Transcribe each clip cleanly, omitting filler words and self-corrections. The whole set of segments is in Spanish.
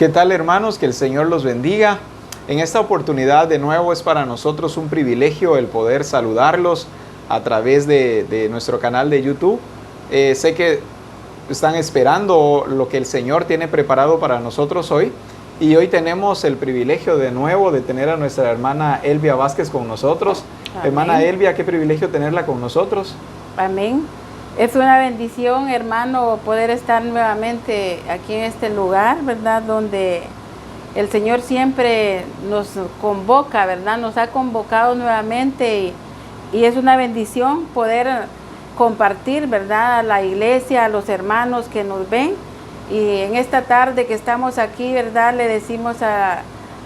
¿Qué tal, hermanos? Que el Señor los bendiga. En esta oportunidad de nuevo es para nosotros un privilegio el poder saludarlos a través de nuestro canal de YouTube. Sé que están esperando lo que el Señor tiene preparado para nosotros hoy. Y hoy tenemos el privilegio de nuevo de tener a nuestra hermana Elvia Vázquez con nosotros. Amén. Hermana Elvia, qué privilegio tenerla con nosotros. Amén. Es una bendición, hermano, poder estar nuevamente aquí en este lugar, ¿verdad? Donde el Señor siempre nos convoca, ¿verdad? Nos ha convocado nuevamente y es una bendición poder compartir, ¿verdad? A la iglesia, a los hermanos que nos ven. Y en esta tarde que estamos aquí, ¿verdad? Le decimos a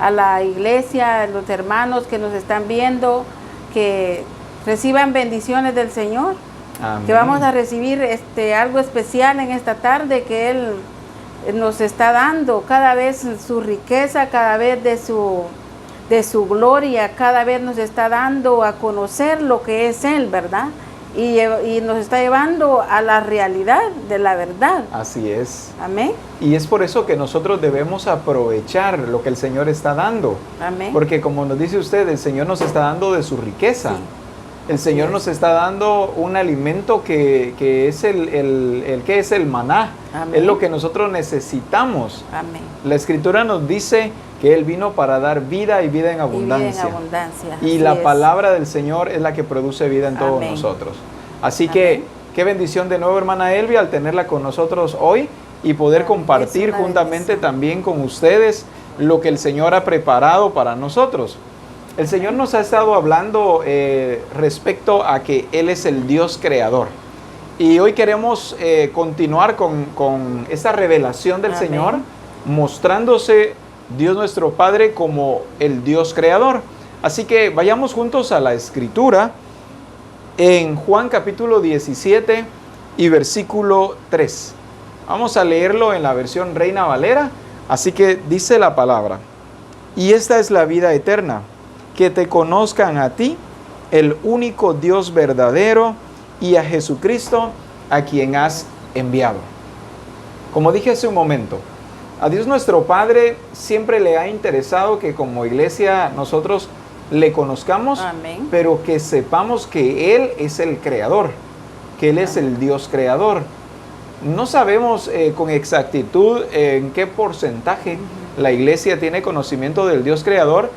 la iglesia, a los hermanos que nos están viendo, que reciban bendiciones del Señor. Amén. Que vamos a recibir algo especial en esta tarde que Él nos está dando, cada vez su riqueza, cada vez de su gloria, cada vez nos está dando a conocer lo que es Él, ¿verdad? Y nos está llevando a la realidad de la verdad. Así es. Amén. Y es por eso que nosotros debemos aprovechar lo que el Señor está dando. Amén. Porque como nos dice usted, el Señor nos está dando de su riqueza. Sí. El Señor nos está dando un alimento que es que es el maná. Amén. Es lo que nosotros necesitamos. Amén. La Escritura nos dice que Él vino para dar vida y vida en abundancia. Y vida en abundancia. Y la palabra del Señor es la que produce vida en todos nosotros. Así que, qué bendición de nuevo, hermana Elvia, al tenerla con nosotros hoy y poder compartir juntamente también con ustedes lo que el Señor ha preparado para nosotros. El Señor nos ha estado hablando respecto a que Él es el Dios creador. Y hoy queremos continuar con esta revelación del Señor, mostrándose Dios nuestro Padre como el Dios creador. Así que vayamos juntos a la Escritura en Juan capítulo 17 y versículo 3. Vamos a leerlo en la versión Reina Valera. Así que dice la palabra: y esta es la vida eterna, que te conozcan a ti, el único Dios verdadero, y a Jesucristo, a quien has enviado. Como dije hace un momento, a Dios nuestro Padre siempre le ha interesado que como iglesia nosotros le conozcamos, amén, pero que sepamos que Él es el creador, que Él es el Dios creador. No sabemos con exactitud en qué porcentaje la iglesia tiene conocimiento del Dios creador,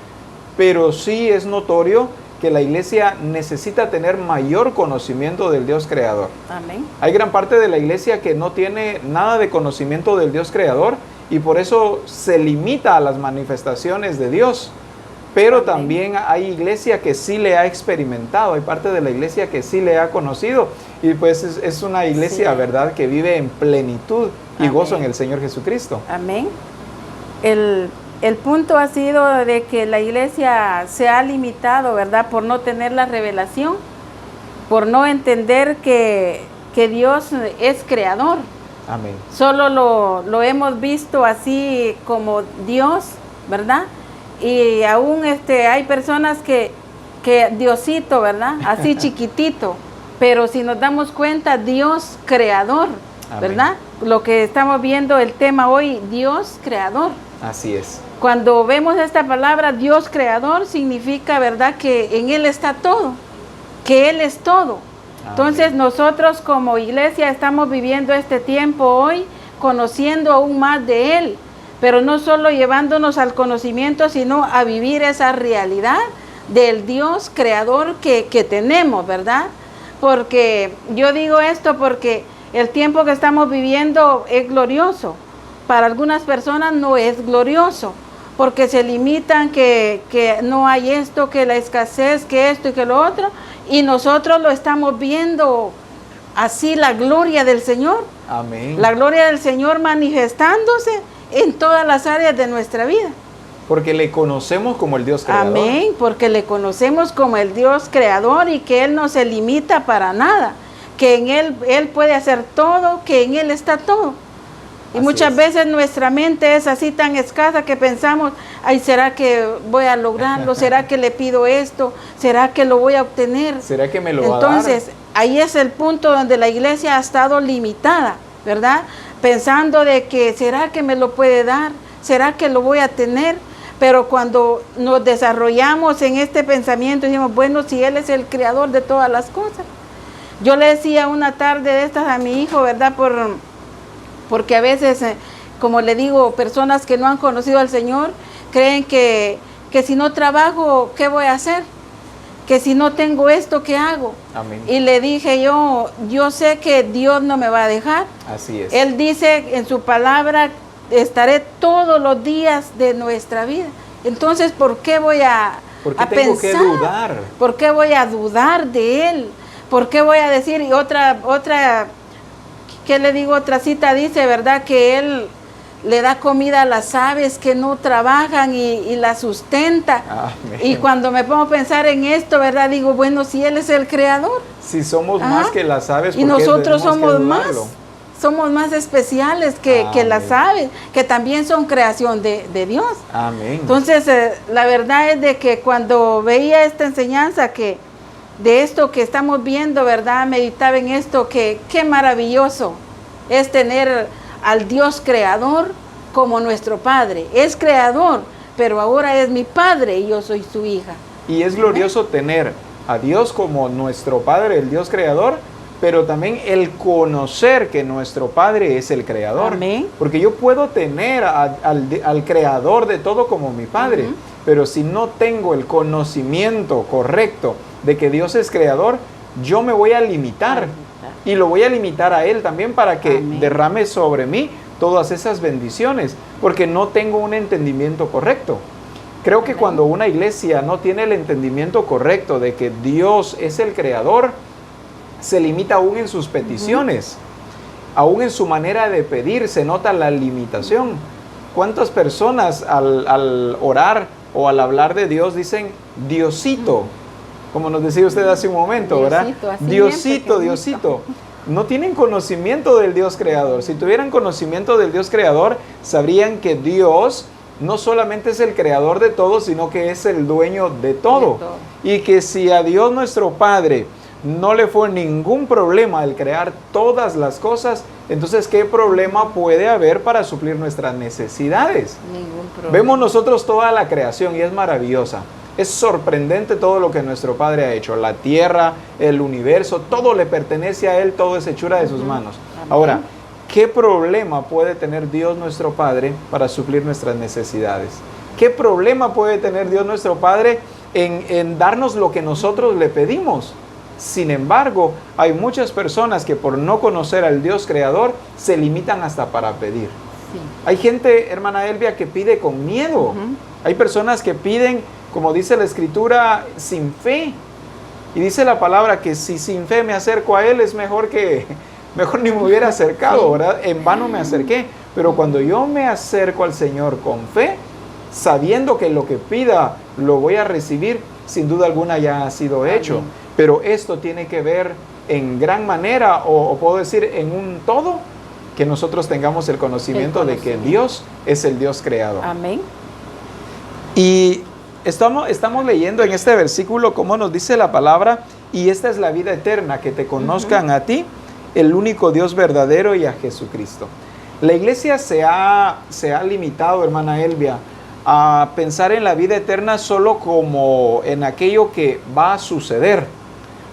pero sí es notorio que la iglesia necesita tener mayor conocimiento del Dios creador. Amén. Hay gran parte de la iglesia que no tiene nada de conocimiento del Dios creador y por eso se limita a las manifestaciones de Dios. Pero amén, también hay iglesia que sí le ha experimentado, hay parte de la iglesia que sí le ha conocido y pues es una iglesia, sí, ¿verdad?, que vive en plenitud y amén, gozo en el Señor Jesucristo. Amén. El punto ha sido de que la iglesia se ha limitado, ¿verdad?, por no tener la revelación, por no entender que Dios es creador. Amén. Solo lo hemos visto así como Dios, ¿verdad? Y aún hay personas que Diosito, ¿verdad?, así chiquitito, pero si nos damos cuenta, Dios creador, ¿verdad? Amén. Lo que estamos viendo, el tema hoy, Dios creador. Así es. Cuando vemos esta palabra Dios creador, significa, ¿verdad?, que en Él está todo, que Él es todo. Amén. Entonces nosotros como iglesia estamos viviendo este tiempo hoy, conociendo aún más de Él, pero no solo llevándonos al conocimiento, sino a vivir esa realidad del Dios creador que tenemos, ¿verdad? Porque yo digo esto porque el tiempo que estamos viviendo es glorioso. Para algunas personas no es glorioso, porque se limitan que no hay esto, que la escasez, que esto y que lo otro, y nosotros lo estamos viendo así, la gloria del Señor. Amén. La gloria del Señor manifestándose en todas las áreas de nuestra vida. Porque le conocemos como el Dios creador. Amén, porque le conocemos como el Dios creador y que Él no se limita para nada, que en Él puede hacer todo, que en Él está todo. Y así muchas veces nuestra mente es así tan escasa que pensamos, ay, ¿será que voy a lograrlo? ¿Será que le pido esto? ¿Será que lo voy a obtener? ¿Será que me lo va a dar? Entonces, ahí es el punto donde la iglesia ha estado limitada, ¿verdad? Pensando de que, ¿será que me lo puede dar? ¿será que lo voy a tener? Pero cuando nos desarrollamos en este pensamiento, decimos, bueno, si Él es el creador de todas las cosas. Yo le decía una tarde de estas a mi hijo, ¿verdad? Porque a veces, como le digo, personas que no han conocido al Señor, creen que si no trabajo, ¿qué voy a hacer? Que si no tengo esto, ¿qué hago? Amén. Y le dije yo sé que Dios no me va a dejar. Así es. Él dice en su palabra, estaré todos los días de nuestra vida. Entonces, ¿por qué voy a tengo que dudar? ¿Por qué voy a dudar de Él? ¿Por qué voy a decir? Y otra, ¿qué le digo? Otra cita dice, ¿verdad? Que Él le da comida a las aves que no trabajan y las sustenta. Amén. Y cuando me pongo a pensar en esto, ¿verdad? Digo, bueno, si Él es el creador. Si somos más que las aves, ¿por qué nosotros somos más especiales que las aves, que también son creación de Dios. Amén. Entonces, la verdad es de que cuando veía esta enseñanza, de esto que estamos viendo, ¿verdad? Meditaba en esto, que qué maravilloso es tener al Dios creador como nuestro Padre. Es creador, pero ahora es mi Padre y yo soy su hija. Y es glorioso tener a Dios como nuestro Padre, el Dios creador, pero también el conocer que nuestro Padre es el creador. Amén. Porque yo puedo tener al creador de todo como mi Padre, pero si no tengo el conocimiento correcto de que Dios es creador, yo me voy a limitar. Y lo voy a limitar a Él también para que derrame sobre mí todas esas bendiciones, porque no tengo un entendimiento correcto. Creo que cuando una iglesia no tiene el entendimiento correcto de que Dios es el creador, se limita aún en sus peticiones, aún en su manera de pedir, se nota la limitación. ¿Cuántas personas al orar o al hablar de Dios dicen Diosito? Como nos decía usted hace un momento, ¿verdad? Diosito, Diosito. No tienen conocimiento del Dios creador. Si tuvieran conocimiento del Dios creador, sabrían que Dios no solamente es el creador de todo, sino que es el dueño de todo. Y que si a Dios nuestro Padre no le fue ningún problema el crear todas las cosas, entonces ¿qué problema puede haber para suplir nuestras necesidades? Ningún problema. Vemos nosotros toda la creación y es maravillosa. Es sorprendente todo lo que nuestro Padre ha hecho. La tierra, el universo, todo le pertenece a Él, todo es hechura de sus manos. Amén. Ahora, ¿qué problema puede tener Dios nuestro Padre para suplir nuestras necesidades? ¿Qué problema puede tener Dios nuestro Padre en darnos lo que nosotros le pedimos? Sin embargo, hay muchas personas que por no conocer al Dios creador se limitan hasta para pedir. Sí. Hay gente, hermana Elvia, que pide con miedo. Hay personas que piden, como dice la Escritura, sin fe. Y dice la palabra que si sin fe me acerco a Él, es mejor ni me hubiera acercado, ¿verdad? En vano me acerqué. Pero cuando yo me acerco al Señor con fe, sabiendo que lo que pida lo voy a recibir, sin duda alguna ya ha sido hecho. Amén. Pero esto tiene que ver en gran manera, o puedo decir en un todo, que nosotros tengamos el conocimiento de que Dios es el Dios creador. Amén. Y estamos leyendo en este versículo cómo nos dice la palabra, y esta es la vida eterna, que te conozcan a ti, el único Dios verdadero, y a Jesucristo. La iglesia se ha limitado, hermana Elvia, a pensar en la vida eterna solo como en aquello que va a suceder,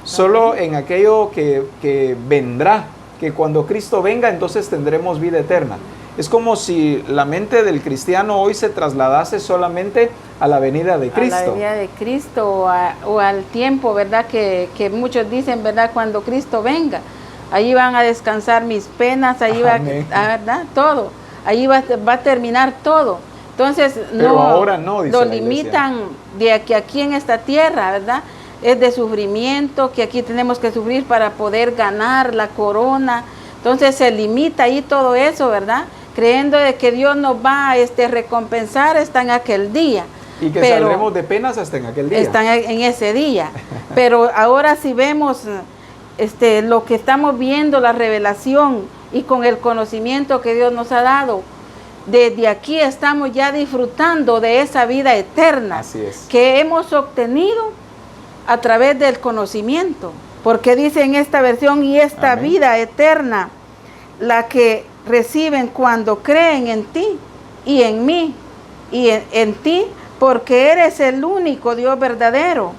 solo en aquello que vendrá, que cuando Cristo venga entonces tendremos vida eterna. Es como si la mente del cristiano hoy se trasladase solamente a la venida de Cristo. A la venida de Cristo o al tiempo, ¿verdad? Que muchos dicen, ¿verdad? Cuando Cristo venga, ahí van a descansar mis penas, ahí ¿verdad? Todo, ahí va a terminar todo. Entonces, pero ahora no, dice lo limitan de que aquí en esta tierra, ¿verdad? Es de sufrimiento, que aquí tenemos que sufrir para poder ganar la corona. Entonces se limita ahí todo eso, ¿verdad? Creyendo de que Dios nos va a recompensar hasta en aquel día. Y que saldremos de penas hasta en aquel día. Están en ese día. Pero ahora si vemos lo que estamos viendo, la revelación y con el conocimiento que Dios nos ha dado, desde aquí estamos ya disfrutando de esa vida eterna. Así es. Que hemos obtenido a través del conocimiento. Porque dice en esta versión, y esta vida eterna, la que reciben cuando creen en ti, y en mí y en ti, porque eres el único Dios verdadero.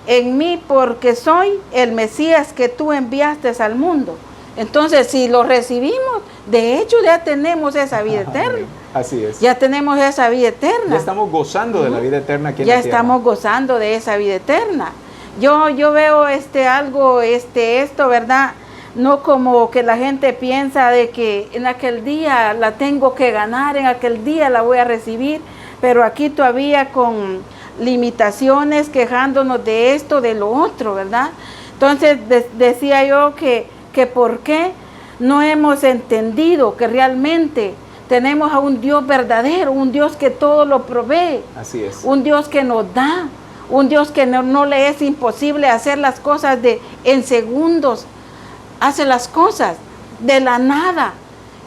En mí, porque soy el Mesías que tú enviaste al mundo. Entonces, si lo recibimos, de hecho ya tenemos esa vida eterna. Así es. Ya tenemos esa vida eterna. Ya estamos gozando de la vida eterna aquí en ya la tierra. estamos gozando de esa vida eterna. Yo veo esto, ¿verdad? No como que la gente piensa de que en aquel día la tengo que ganar, en aquel día la voy a recibir, pero aquí todavía con limitaciones, quejándonos de esto, de lo otro, ¿verdad? Entonces decía yo que por qué no hemos entendido que realmente tenemos a un Dios verdadero, un Dios que todo lo provee. Así es. Un Dios que nos da, un Dios que no le es imposible hacer las cosas en segundos, hace las cosas de la nada.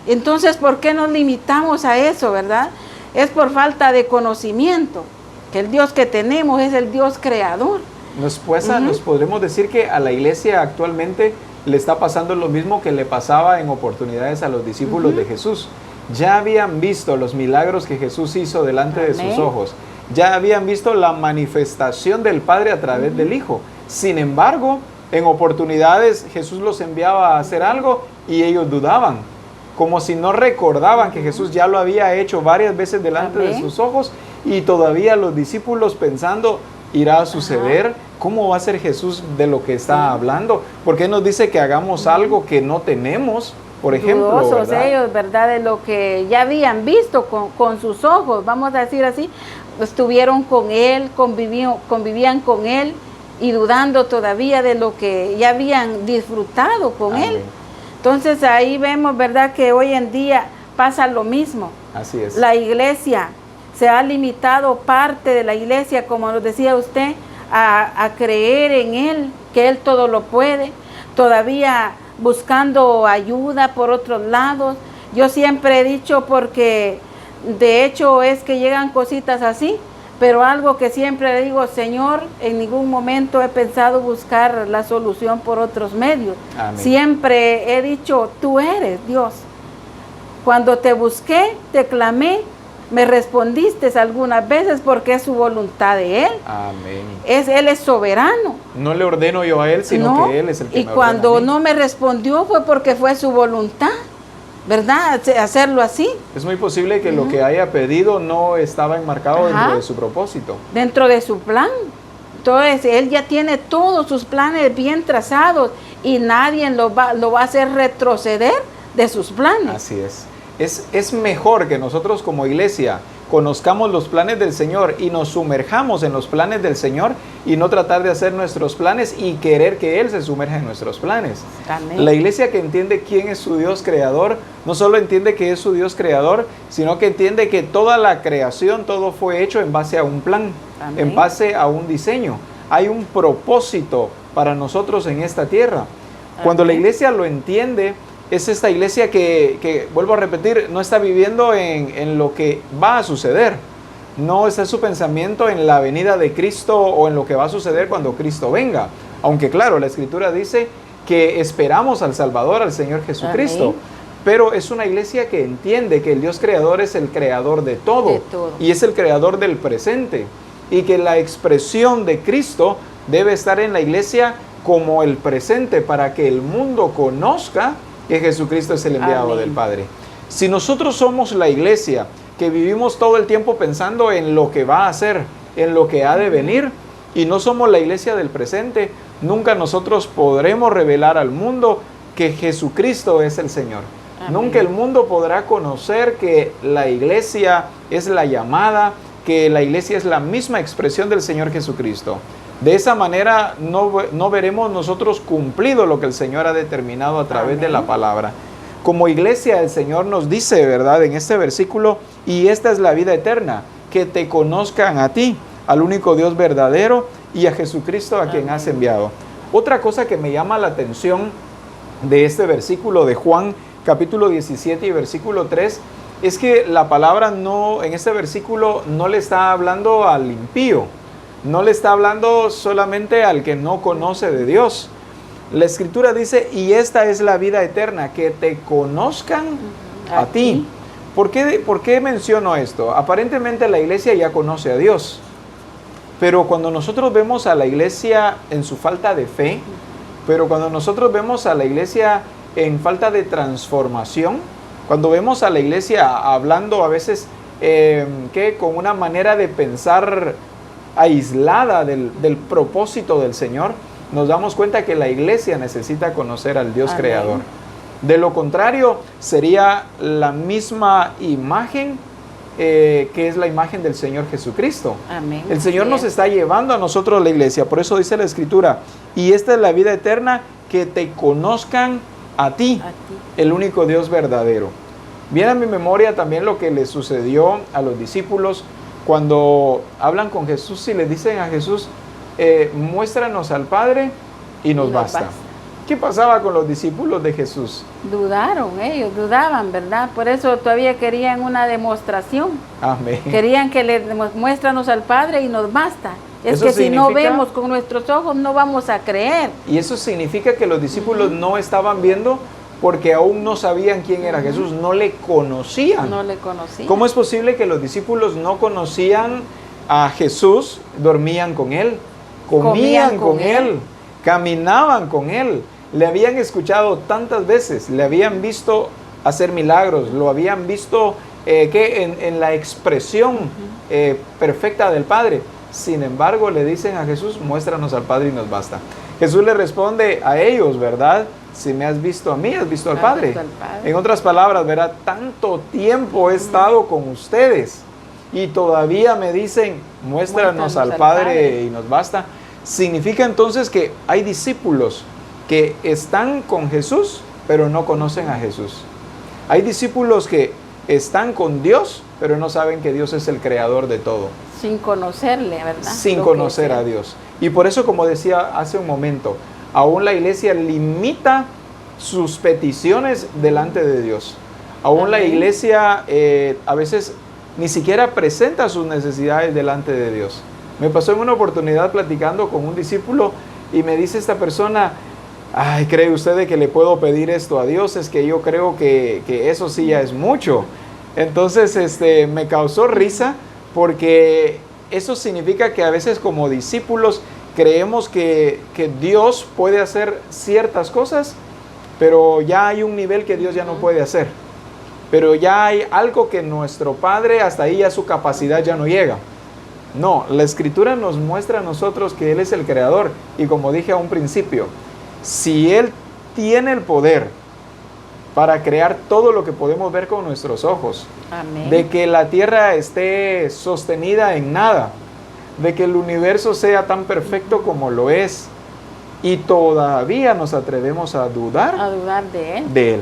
Entonces, ¿por qué nos limitamos a eso, verdad? Es por falta de conocimiento, que el Dios que tenemos es el Dios creador. Nos podremos decir que a la iglesia actualmente le está pasando lo mismo que le pasaba en oportunidades a los discípulos de Jesús. Ya habían visto los milagros que Jesús hizo delante de sus ojos. Ya habían visto la manifestación del Padre a través del Hijo. Sin embargo, en oportunidades Jesús los enviaba a hacer algo y ellos dudaban, como si no recordaban que Jesús ya lo había hecho varias veces delante de sus ojos, y todavía los discípulos pensando, ¿irá a suceder? ¿Cómo va a ser Jesús de lo que está hablando? ¿Por qué nos dice que hagamos algo que no tenemos? Por ejemplo, dudosos ellos, ¿verdad? De lo que ya habían visto con sus ojos, vamos a decir así, estuvieron con Él, convivían con Él, y dudando todavía de lo que ya habían disfrutado con Él. Entonces ahí vemos, ¿verdad?, que hoy en día pasa lo mismo. Así es. La iglesia se ha limitado, parte de la iglesia, como nos decía usted, a creer en Él, que Él todo lo puede, todavía buscando ayuda por otros lados. Yo siempre he dicho, porque de hecho es que llegan cositas así, pero algo que siempre le digo, Señor, en ningún momento he pensado buscar la solución por otros medios. Amén. Siempre he dicho, tú eres Dios. Cuando te busqué, te clamé, me respondiste algunas veces, porque es su voluntad de Él. Amén. Él es soberano. No le ordeno yo a Él, sino que Él es el que me ordena. Y cuando no me respondió fue porque fue su voluntad, ¿verdad? Hacerlo así. Es muy posible que lo que haya pedido no estaba enmarcado dentro de su propósito. Dentro de su plan. Entonces, Él ya tiene todos sus planes bien trazados, y nadie lo va a hacer retroceder de sus planes. Así es. Es mejor que nosotros como iglesia conozcamos los planes del Señor y nos sumerjamos en los planes del Señor, y no tratar de hacer nuestros planes y querer que Él se sumerja en nuestros planes. Amén. La iglesia que entiende quién es su Dios creador, no solo entiende que es su Dios creador, sino que entiende que toda la creación, todo fue hecho en base a un plan, Amén, en base a un diseño. Hay un propósito para nosotros en esta tierra. Amén. Cuando la iglesia lo entiende, es esta iglesia que, vuelvo a repetir, no está viviendo en lo que va a suceder. No está su pensamiento en la venida de Cristo o en lo que va a suceder cuando Cristo venga. Aunque claro, la Escritura dice que esperamos al Salvador, al Señor Jesucristo. Amén. Pero es una iglesia que entiende que el Dios creador es el creador de todo. Y es el creador del presente. Y que la expresión de Cristo debe estar en la iglesia como el presente, para que el mundo conozca que Jesucristo es el enviado Amén. Del Padre. Si nosotros somos la iglesia que vivimos todo el tiempo pensando en lo que va a ser, en lo que ha de venir, y no somos la iglesia del presente, nunca nosotros podremos revelar al mundo que Jesucristo es el Señor. Amén. Nunca el mundo podrá conocer que la iglesia es la llamada, que la iglesia es la misma expresión del Señor Jesucristo. De esa manera no veremos nosotros cumplido lo que el Señor ha determinado a través Amén. De la palabra. Como iglesia, el Señor nos dice, ¿verdad?, en este versículo, y esta es la vida eterna, que te conozcan a ti, al único Dios verdadero, y a Jesucristo a quien has enviado. Otra cosa que me llama la atención de este versículo de Juan, capítulo 17 y versículo 3, es que la palabra en este versículo no le está hablando al impío. No le está hablando solamente al que no conoce de Dios. La Escritura dice, y esta es la vida eterna, que te conozcan a ti. ¿Por qué menciono esto? Aparentemente la iglesia ya conoce a Dios, pero cuando nosotros vemos a la iglesia en su falta de fe, pero cuando nosotros vemos a la iglesia en falta de transformación, cuando vemos a la iglesia hablando a veces con una manera de pensar aislada del propósito del Señor, nos damos cuenta que la iglesia necesita conocer al Dios creador. De lo contrario, sería la misma imagen que es la imagen del Señor Jesucristo. Amén. El Señor nos está llevando a nosotros la iglesia, por eso dice la Escritura, y esta es la vida eterna, que te conozcan a ti, el único Dios verdadero. Viene a mi memoria también lo que le sucedió a los discípulos cuando hablan con Jesús y le dicen a Jesús, muéstranos al Padre y nos basta. ¿Qué pasaba con los discípulos de Jesús? Ellos dudaban, ¿verdad? Por eso todavía querían una demostración. Amén. Querían que le muéstranos al Padre y nos basta. Es que si no vemos con nuestros ojos no vamos a creer. Y eso significa que los discípulos no estaban viendo porque aún no sabían quién era Jesús, no le conocían. No le conocían. ¿Cómo es posible que los discípulos no conocían a Jesús? Dormían con Él, comían con Él, caminaban con Él. Le habían escuchado tantas veces, le habían visto hacer milagros, lo habían visto en la expresión perfecta del Padre. Sin embargo, le dicen a Jesús, muéstranos al Padre y nos basta. Jesús le responde a ellos, ¿verdad? Si me has visto a mí, has visto al Padre. En otras palabras, ¿verdad? Tanto tiempo he estado con ustedes y todavía me dicen, muéstranos al Padre y nos basta. Significa entonces que hay discípulos que están con Jesús, pero no conocen a Jesús. Hay discípulos que están con Dios, pero no saben que Dios es el creador de todo. Sin conocerle, ¿verdad? Sin conocer a Dios. Y por eso, como decía hace un momento, aún la iglesia limita sus peticiones delante de Dios. Aún la iglesia a veces ni siquiera presenta sus necesidades delante de Dios. Me pasó en una oportunidad platicando con un discípulo y me dice esta persona, ay, ¿cree usted de que le puedo pedir esto a Dios? Es que yo creo que eso sí ya es mucho. Entonces me causó risa porque eso significa que a veces como discípulos creemos que Dios puede hacer ciertas cosas, pero ya hay un nivel que Dios ya no puede hacer. Pero ya hay algo que nuestro Padre, hasta ahí ya su capacidad ya no llega. No, la Escritura nos muestra a nosotros que Él es el creador. Y como dije a un principio, si Él tiene el poder para crear todo lo que podemos ver con nuestros ojos, amén, de que la tierra esté sostenida en nada, de que el universo sea tan perfecto como lo es, y todavía nos atrevemos a dudar de Él.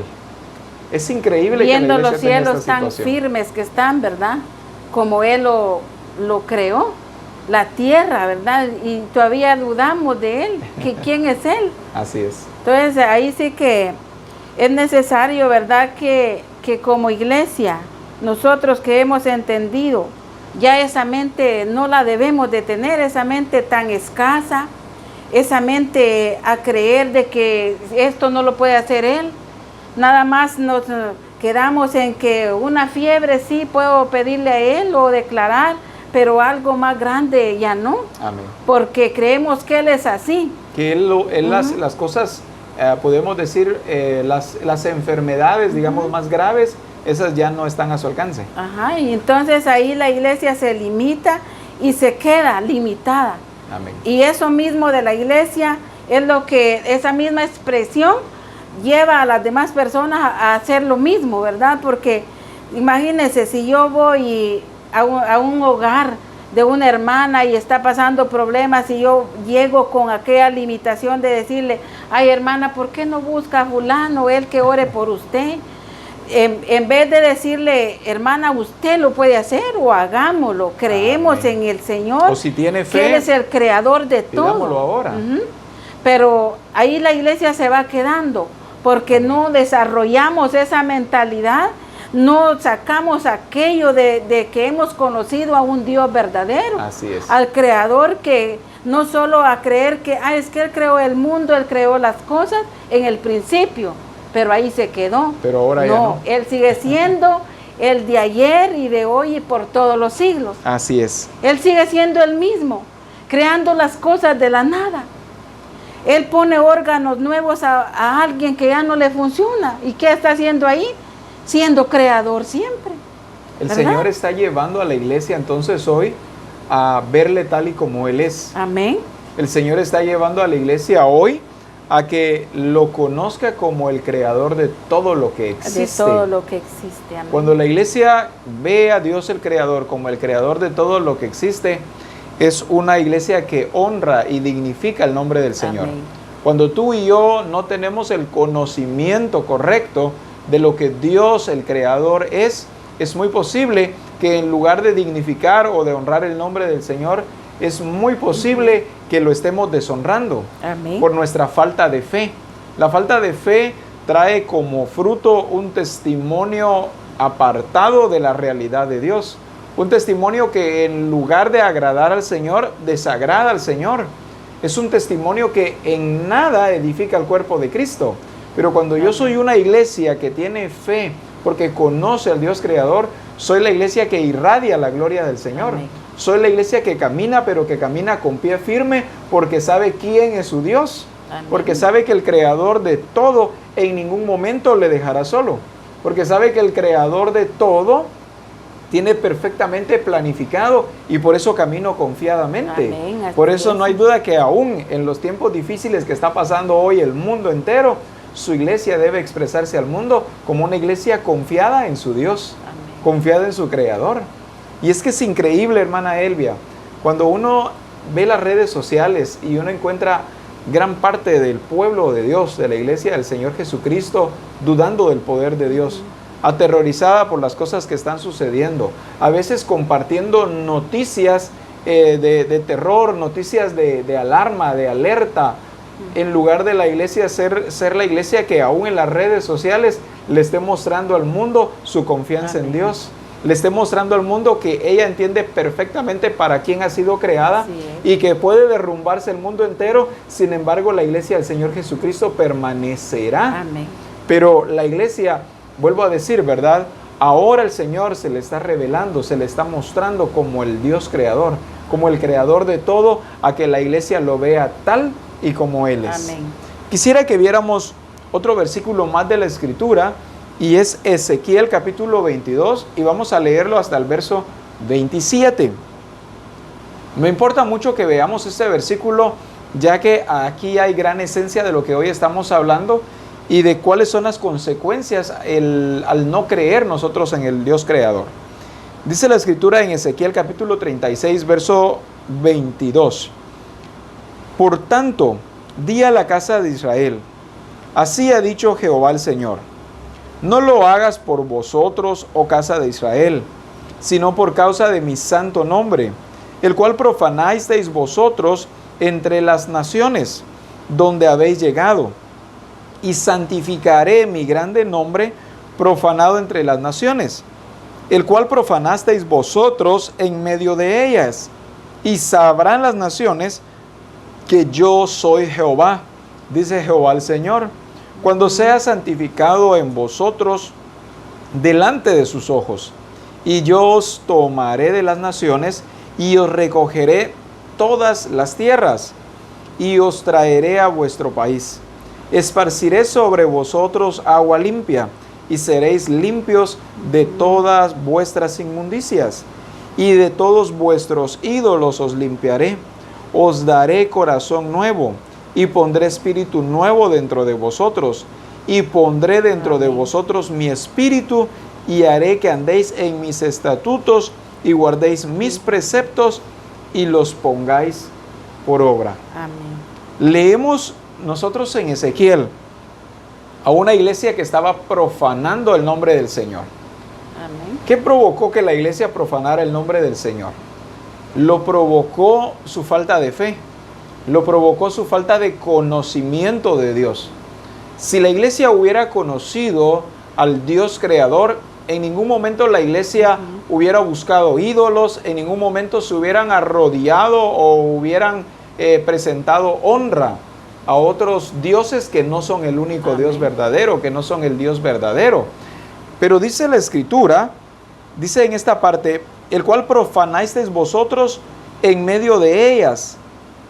Es increíble viendo que la los iglesia tenga cielos esta tan situación. firmes que están, ¿verdad? Como Él lo creó, la tierra, ¿verdad? Y todavía dudamos de Él, que quién es Él. Así es. Entonces ahí sí que es necesario, ¿verdad? Que como iglesia, nosotros que hemos entendido, ya esa mente no la debemos de tener, esa mente tan escasa, esa mente a creer de que esto no lo puede hacer Él. Nada más nos quedamos en que una fiebre sí puedo pedirle a Él o declarar, pero algo más grande ya no. Amén. Porque creemos que Él es así. Que Él las cosas, podemos decir, las enfermedades, digamos, más graves, esas ya no están a su alcance. Ajá, y entonces ahí la iglesia se limita y se queda limitada. Amén. Y eso mismo de la iglesia es lo que, esa misma expresión lleva a las demás personas a hacer lo mismo, ¿verdad? Porque imagínense, si yo voy a un hogar de una hermana y está pasando problemas y yo llego con aquella limitación de decirle, ay hermana, ¿por qué no busca a fulano, él que ore por usted? En vez de decirle, hermana, usted lo puede hacer o hagámoslo, creemos en el Señor, o si tiene fe, que Él es el creador de todo. Pidámoslo ahora. Pero ahí la iglesia se va quedando porque no desarrollamos esa mentalidad, no sacamos aquello de que hemos conocido a un Dios verdadero. Así es. Al creador, que no solo a creer que es que Él creó el mundo, Él creó las cosas en el principio, pero ahí se quedó. Pero ahora ya no. Él sigue siendo el de ayer y de hoy y por todos los siglos. Así es. Él sigue siendo el mismo, creando las cosas de la nada. Él pone órganos nuevos a alguien que ya no le funciona. ¿Y qué está haciendo ahí? Siendo creador siempre. El ¿verdad? Señor está llevando a la iglesia entonces hoy a verle tal y como Él es. Amén. El Señor está llevando a la iglesia hoy a que lo conozca como el creador de todo lo que existe. De todo lo que existe. Amén. Cuando la iglesia ve a Dios el creador como el creador de todo lo que existe, es una iglesia que honra y dignifica el nombre del Señor. Amén. Cuando tú y yo no tenemos el conocimiento correcto de lo que Dios el creador es muy posible que en lugar de dignificar o de honrar el nombre del Señor, es muy posible que lo estemos deshonrando. Amén. Por nuestra falta de fe. La falta de fe trae como fruto un testimonio apartado de la realidad de Dios. Un testimonio que en lugar de agradar al Señor, desagrada al Señor. Es un testimonio que en nada edifica el cuerpo de Cristo. Pero cuando yo soy una iglesia que tiene fe, porque conoce al Dios creador, soy la iglesia que irradia la gloria del Señor. Amén. Soy la iglesia que camina, pero que camina con pie firme, porque sabe quién es su Dios. Amén. Porque sabe que el creador de todo en ningún momento le dejará solo. Porque sabe que el creador de todo tiene perfectamente planificado y por eso camino confiadamente. Amén, así Por eso es. no hay duda que aún en los tiempos difíciles que está pasando hoy el mundo entero, su iglesia debe expresarse al mundo como una iglesia confiada en su Dios, Amén. confiada en su creador. Y es que es increíble, hermana Elvia, cuando uno ve las redes sociales y uno encuentra gran parte del pueblo de Dios, de la iglesia del Señor Jesucristo, dudando del poder de Dios, aterrorizada por las cosas que están sucediendo, a veces compartiendo noticias de terror, noticias de alarma, de alerta, en lugar de la iglesia ser la iglesia que aún en las redes sociales le esté mostrando al mundo su confianza en Dios. Le esté mostrando al mundo que ella entiende perfectamente para quién ha sido creada y que puede derrumbarse el mundo entero. Sin embargo, la iglesia del Señor Jesucristo permanecerá. Amén. Pero la iglesia, vuelvo a decir, ¿verdad? Ahora el Señor se le está revelando, se le está mostrando como el Dios creador, como el creador de todo, a que la iglesia lo vea tal y como Él es. Amén. Quisiera que viéramos otro versículo más de la Escritura, y es Ezequiel capítulo 22, y vamos a leerlo hasta el verso 27. Me importa mucho que veamos este versículo, ya que aquí hay gran esencia de lo que hoy estamos hablando y de cuáles son las consecuencias al no creer nosotros en el Dios creador. Dice la Escritura en Ezequiel capítulo 36, verso 22. Por tanto, di a la casa de Israel, así ha dicho Jehová el Señor: no lo hagas por vosotros, oh casa de Israel, sino por causa de mi santo nombre, el cual profanasteis vosotros entre las naciones, donde habéis llegado, y santificaré mi grande nombre profanado entre las naciones, el cual profanasteis vosotros en medio de ellas, y sabrán las naciones que yo soy Jehová, dice Jehová el Señor, cuando sea santificado en vosotros delante de sus ojos. Y yo os tomaré de las naciones y os recogeré todas las tierras y os traeré a vuestro país. Esparciré sobre vosotros agua limpia y seréis limpios de todas vuestras inmundicias y de todos vuestros ídolos os limpiaré. Os daré corazón nuevo y pondré espíritu nuevo dentro de vosotros, y pondré dentro de vosotros mi espíritu, y haré que andéis en mis estatutos, y guardéis mis preceptos, y los pongáis por obra. Amén. Leemos nosotros en Ezequiel a una iglesia que estaba profanando el nombre del Señor. Amén. ¿Qué provocó que la iglesia profanara el nombre del Señor? Lo provocó su falta de fe. Lo provocó su falta de conocimiento de Dios. Si la iglesia hubiera conocido al Dios creador, en ningún momento la iglesia hubiera buscado ídolos, en ningún momento se hubieran arrodillado o hubieran presentado honra a otros dioses que no son el único Dios verdadero, que no son el Dios verdadero. Pero dice la Escritura Dice en esta parte, el cual profanasteis vosotros en medio de ellas.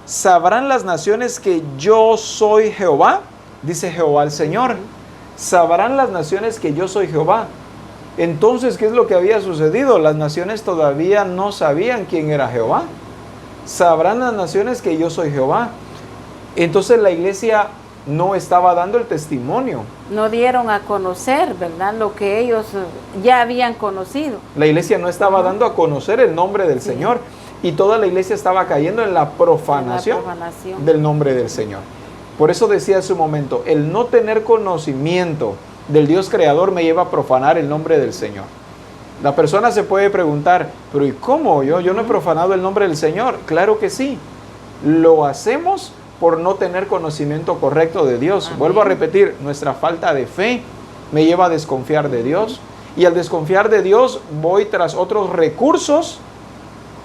¿Sabrán las naciones que yo soy Jehová? Dice Jehová el Señor. ¿Sabrán las naciones que yo soy Jehová? Entonces, ¿qué es lo que había sucedido? Las naciones todavía no sabían quién era Jehová. Sabrán las naciones que yo soy Jehová. Entonces la iglesia no estaba dando el testimonio. No dieron a conocer, ¿verdad? Lo que ellos ya habían conocido. La iglesia no estaba dando a conocer el nombre del Señor. Y toda la iglesia estaba cayendo en la profanación del nombre del Señor. Por eso decía hace un momento, el no tener conocimiento del Dios creador me lleva a profanar el nombre del Señor. La persona se puede preguntar, pero ¿y cómo? Yo no he profanado el nombre del Señor. Claro que sí. Lo hacemos por no tener conocimiento correcto de Dios. Amén. Vuelvo a repetir, nuestra falta de fe me lleva a desconfiar de Dios. Y al desconfiar de Dios voy tras otros recursos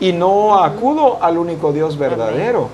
y no acudo al único Dios verdadero. Amén.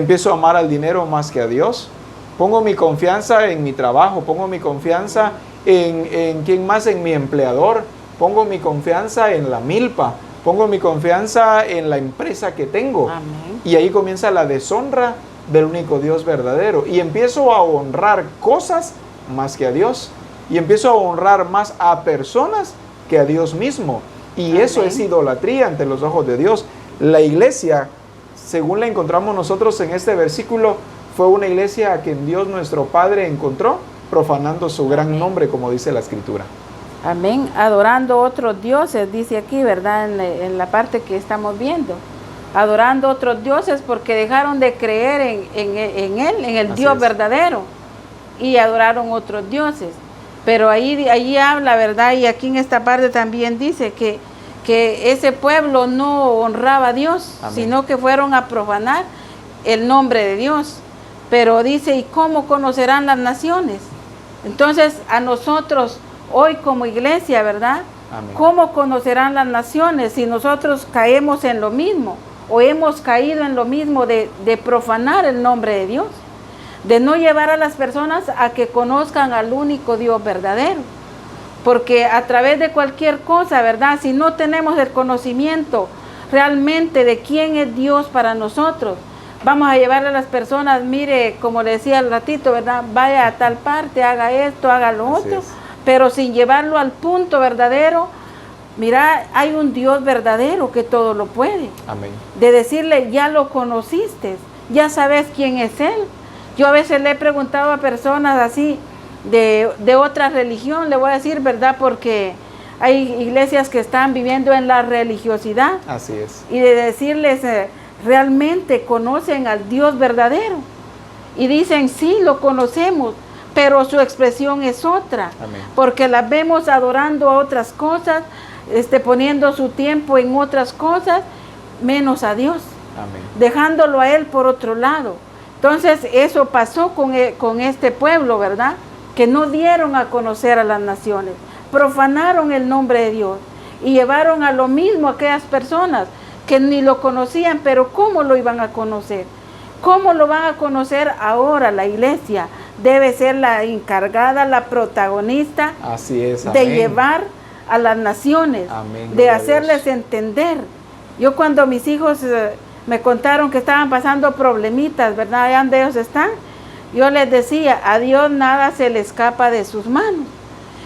Empiezo a amar al dinero más que a Dios. Pongo mi confianza en mi trabajo, pongo mi confianza en quién más, en mi empleador. Pongo mi confianza en la milpa, pongo mi confianza en la empresa que tengo. Amén. Y ahí comienza la deshonra del único Dios verdadero. Y empiezo a honrar cosas más que a Dios. Y empiezo a honrar más a personas que a Dios mismo. Y Amén. Eso es idolatría ante los ojos de Dios. La iglesia, según la encontramos nosotros en este versículo, fue una iglesia a quien Dios nuestro Padre encontró profanando su gran nombre, como dice la Escritura. Amén. Adorando otros dioses, dice aquí, ¿verdad? En la parte que estamos viendo. Adorando otros dioses porque dejaron de creer en Él, en el Dios verdadero. Y adoraron otros dioses. Pero ahí habla, ¿verdad? Y aquí en esta parte también dice que ese pueblo no honraba a Dios, Amén. Sino que fueron a profanar el nombre de Dios. Pero dice, ¿y cómo conocerán las naciones? Entonces, a nosotros, hoy como iglesia, ¿verdad? Amén. ¿Cómo conocerán las naciones si nosotros caemos en lo mismo? O hemos caído en lo mismo de profanar el nombre de Dios. De no llevar a las personas a que conozcan al único Dios verdadero. Porque a través de cualquier cosa, ¿verdad? Si no tenemos el conocimiento realmente de quién es Dios para nosotros, vamos a llevarle a las personas, mire, como le decía al ratito, ¿verdad? Vaya a tal parte, haga esto, haga lo otro, pero sin llevarlo al punto verdadero. Mira, hay un Dios verdadero que todo lo puede. Amén. De decirle, ya lo conociste, ya sabes quién es Él. Yo a veces le he preguntado a personas así, de otra religión, le voy a decir, ¿verdad? Porque hay iglesias que están viviendo en la religiosidad. Así es. Y de decirles, ¿realmente conocen al Dios verdadero? Y dicen, sí, lo conocemos, pero su expresión es otra. Amén. Porque las vemos adorando a otras cosas, poniendo su tiempo en otras cosas, menos a Dios. Amén. Dejándolo a Él por otro lado. Entonces, eso pasó con este pueblo, ¿verdad? Que no dieron a conocer a las naciones, profanaron el nombre de Dios y llevaron a lo mismo a aquellas personas que ni lo conocían, pero ¿cómo lo iban a conocer? ¿Cómo lo van a conocer ahora? La iglesia debe ser la encargada, la protagonista. Así es, de llevar a las naciones, amén, de hacerles entender. Yo cuando mis hijos me contaron que estaban pasando problemitas, ¿verdad? Allá donde ellos están, yo les decía, a Dios nada se le escapa de sus manos.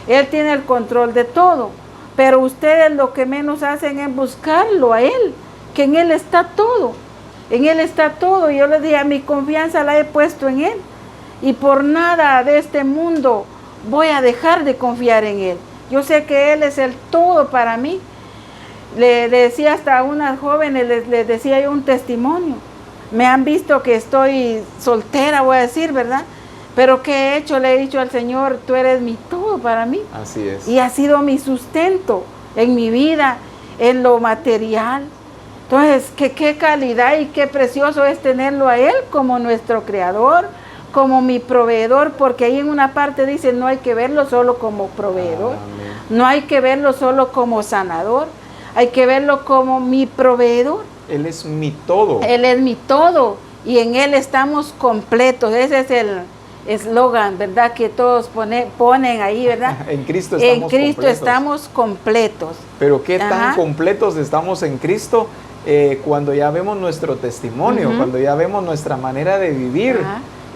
Él tiene el control de todo, pero ustedes lo que menos hacen es buscarlo a Él, que en Él está todo. En Él está todo. Y yo les dije, mi confianza la he puesto en Él. Y por nada de este mundo voy a dejar de confiar en Él. Yo sé que Él es el todo para mí. Le decía hasta a unas jóvenes, les decía yo un testimonio. Me han visto que estoy soltera, voy a decir, ¿verdad? Pero ¿qué he hecho? Le he dicho al Señor, tú eres mi todo para mí. Así es. Y ha sido mi sustento en mi vida, en lo material. Entonces, qué calidad y qué precioso es tenerlo a Él como nuestro creador, como mi proveedor, porque ahí en una parte dice, no hay que verlo solo como proveedor, no hay que verlo solo como sanador, hay que verlo como mi proveedor. Él es mi todo. Él es mi todo y en Él estamos completos. Ese es eslogan, ¿verdad? Que todos ponen ahí, ¿verdad? En Cristo estamos completos. En Cristo estamos completos. Pero ¿qué tan completos estamos en Cristo cuando ya vemos nuestro testimonio, cuando ya vemos nuestra manera de vivir?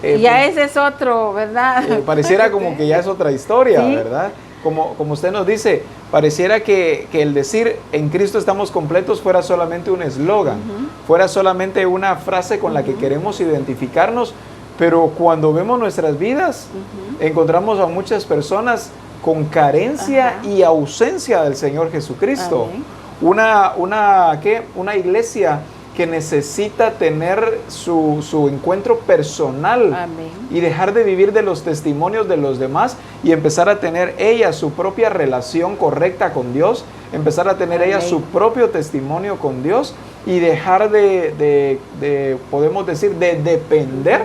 Ya ese es otro, ¿verdad? Pareciera como que ya es otra historia, ¿sí? ¿Verdad? Como usted nos dice, pareciera que el decir en Cristo estamos completos fuera solamente un eslogan, fuera solamente una frase con la que queremos identificarnos, pero cuando vemos nuestras vidas, encontramos a muchas personas con carencia y ausencia del Señor Jesucristo. Una iglesia que necesita tener su encuentro personal y dejar de vivir de los testimonios de los demás y empezar a tener ella su propia relación correcta con Dios, empezar a tener ella su propio testimonio con Dios y dejar podemos decir, de depender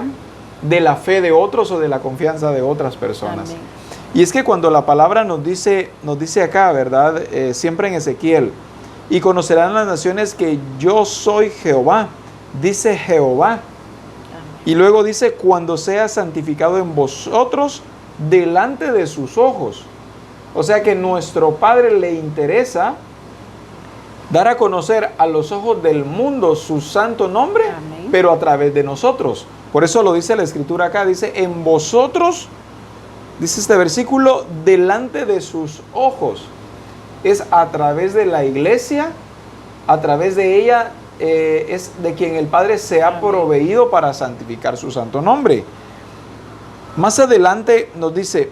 de la fe de otros o de la confianza de otras personas. Y es que cuando la palabra nos dice acá, ¿verdad? Siempre en Ezequiel, y conocerán las naciones que yo soy Jehová, dice Jehová. Y luego dice, cuando sea santificado en vosotros delante de sus ojos. O sea que nuestro Padre le interesa dar a conocer a los ojos del mundo su santo nombre, pero a través de nosotros. Por eso lo dice la Escritura acá, dice, en vosotros, dice este versículo, delante de sus ojos. Es a través de la iglesia, a través de ella, es de quien el Padre se ha proveído para santificar su santo nombre. Más adelante nos dice,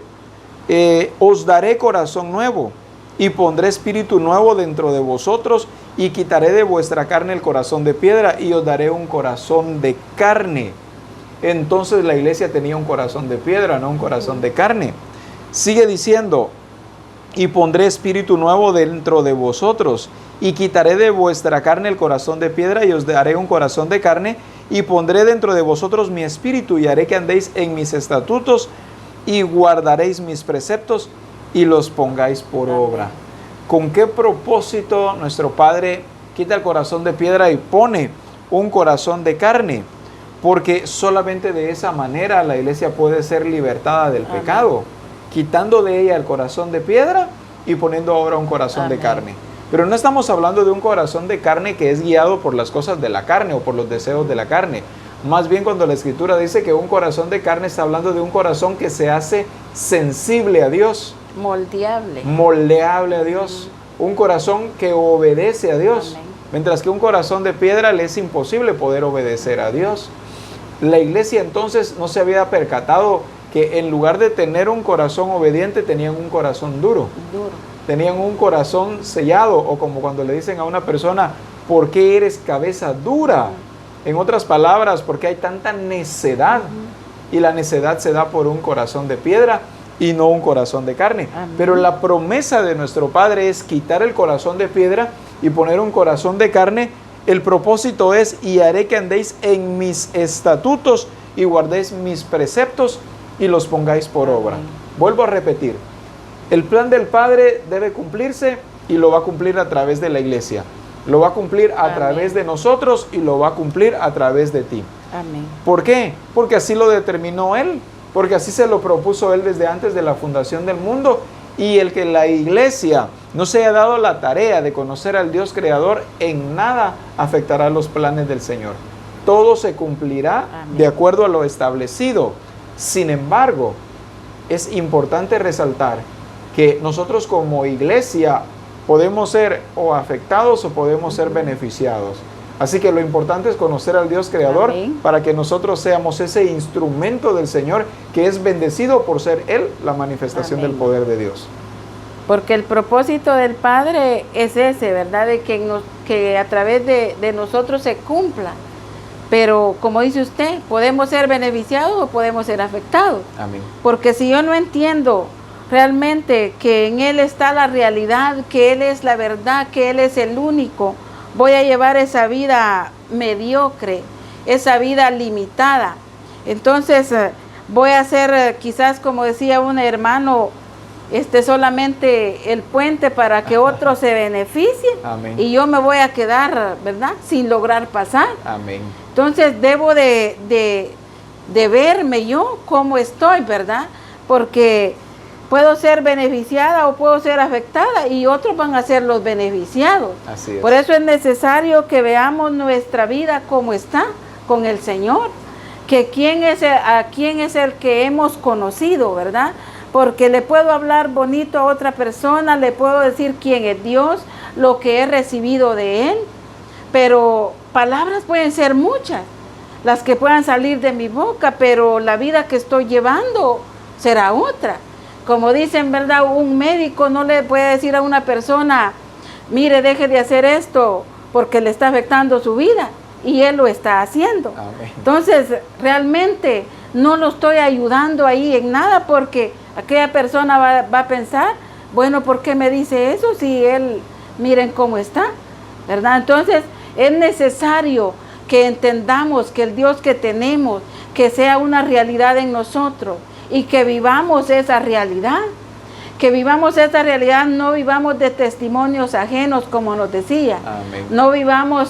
os daré corazón nuevo y pondré espíritu nuevo dentro de vosotros y quitaré de vuestra carne el corazón de piedra y os daré un corazón de carne. Entonces la iglesia tenía un corazón de piedra, no un corazón de carne. Sigue diciendo, y pondré espíritu nuevo dentro de vosotros, y quitaré de vuestra carne el corazón de piedra, y os daré un corazón de carne, y pondré dentro de vosotros mi espíritu, y haré que andéis en mis estatutos, y guardaréis mis preceptos, y los pongáis por obra. ¿Con qué propósito nuestro Padre quita el corazón de piedra y pone un corazón de carne? Porque solamente de esa manera la iglesia puede ser libertada del pecado, quitando de ella el corazón de piedra y poniendo ahora un corazón de carne. Pero no estamos hablando de un corazón de carne que es guiado por las cosas de la carne o por los deseos de la carne. Más bien cuando la Escritura dice que un corazón de carne está hablando de un corazón que se hace sensible a Dios. Moldeable a Dios. Un corazón que obedece a Dios. Mientras que un corazón de piedra le es imposible poder obedecer a Dios. La iglesia entonces no se había percatado que en lugar de tener un corazón obediente, tenían un corazón duro. Tenían un corazón sellado, o como cuando le dicen a una persona, ¿por qué eres cabeza dura? En otras palabras, ¿por qué hay tanta necedad? Y la necedad se da por un corazón de piedra y no un corazón de carne. Pero la promesa de nuestro Padre es quitar el corazón de piedra y poner un corazón de carne. El propósito es, y haré que andéis en mis estatutos y guardéis mis preceptos y los pongáis por obra. Vuelvo a repetir, el plan del Padre debe cumplirse y lo va a cumplir a través de la iglesia. Lo va a cumplir a través de nosotros y lo va a cumplir a través de ti. ¿Por qué? Porque así lo determinó Él, porque así se lo propuso Él desde antes de la fundación del mundo. Y el que la iglesia no se haya dado la tarea de conocer al Dios creador, en nada afectará los planes del Señor. Todo se cumplirá de acuerdo a lo establecido. Sin embargo, es importante resaltar que nosotros como iglesia podemos ser o afectados o podemos ser beneficiados. Así que lo importante es conocer al Dios creador para que nosotros seamos ese instrumento del Señor que es bendecido por ser Él la manifestación del poder de Dios. Porque el propósito del Padre es ese, ¿verdad? De que a través de nosotros se cumpla. Pero como dice usted, podemos ser beneficiados o podemos ser afectados. Porque si yo no entiendo realmente que en Él está la realidad, que Él es la verdad, que Él es el único, voy a llevar esa vida mediocre, esa vida limitada. Entonces voy a ser quizás, como decía un hermano, solamente el puente para que otros se beneficien. Y yo me voy a quedar, ¿verdad?, sin lograr pasar. Entonces debo de de verme yo cómo estoy, ¿verdad? Porque puedo ser beneficiada o puedo ser afectada y otros van a ser los beneficiados. Así es. Por eso es necesario que veamos nuestra vida como está con el Señor, que a quién es el que hemos conocido, ¿verdad? Porque le puedo hablar bonito a otra persona, le puedo decir quién es Dios, lo que he recibido de Él, pero palabras pueden ser muchas, las que puedan salir de mi boca, pero la vida que estoy llevando será otra. Como dicen, ¿verdad? Un médico no le puede decir a una persona, mire, deje de hacer esto porque le está afectando su vida, y él lo está haciendo. Amén. Entonces, realmente no lo estoy ayudando ahí en nada, porque aquella persona va a pensar, bueno, ¿por qué me dice eso si él, miren cómo está? ¿Verdad? Entonces, es necesario que entendamos que el Dios que tenemos, que sea una realidad en nosotros, y que vivamos esa realidad, no vivamos de testimonios ajenos, como nos decía. Amén. No vivamos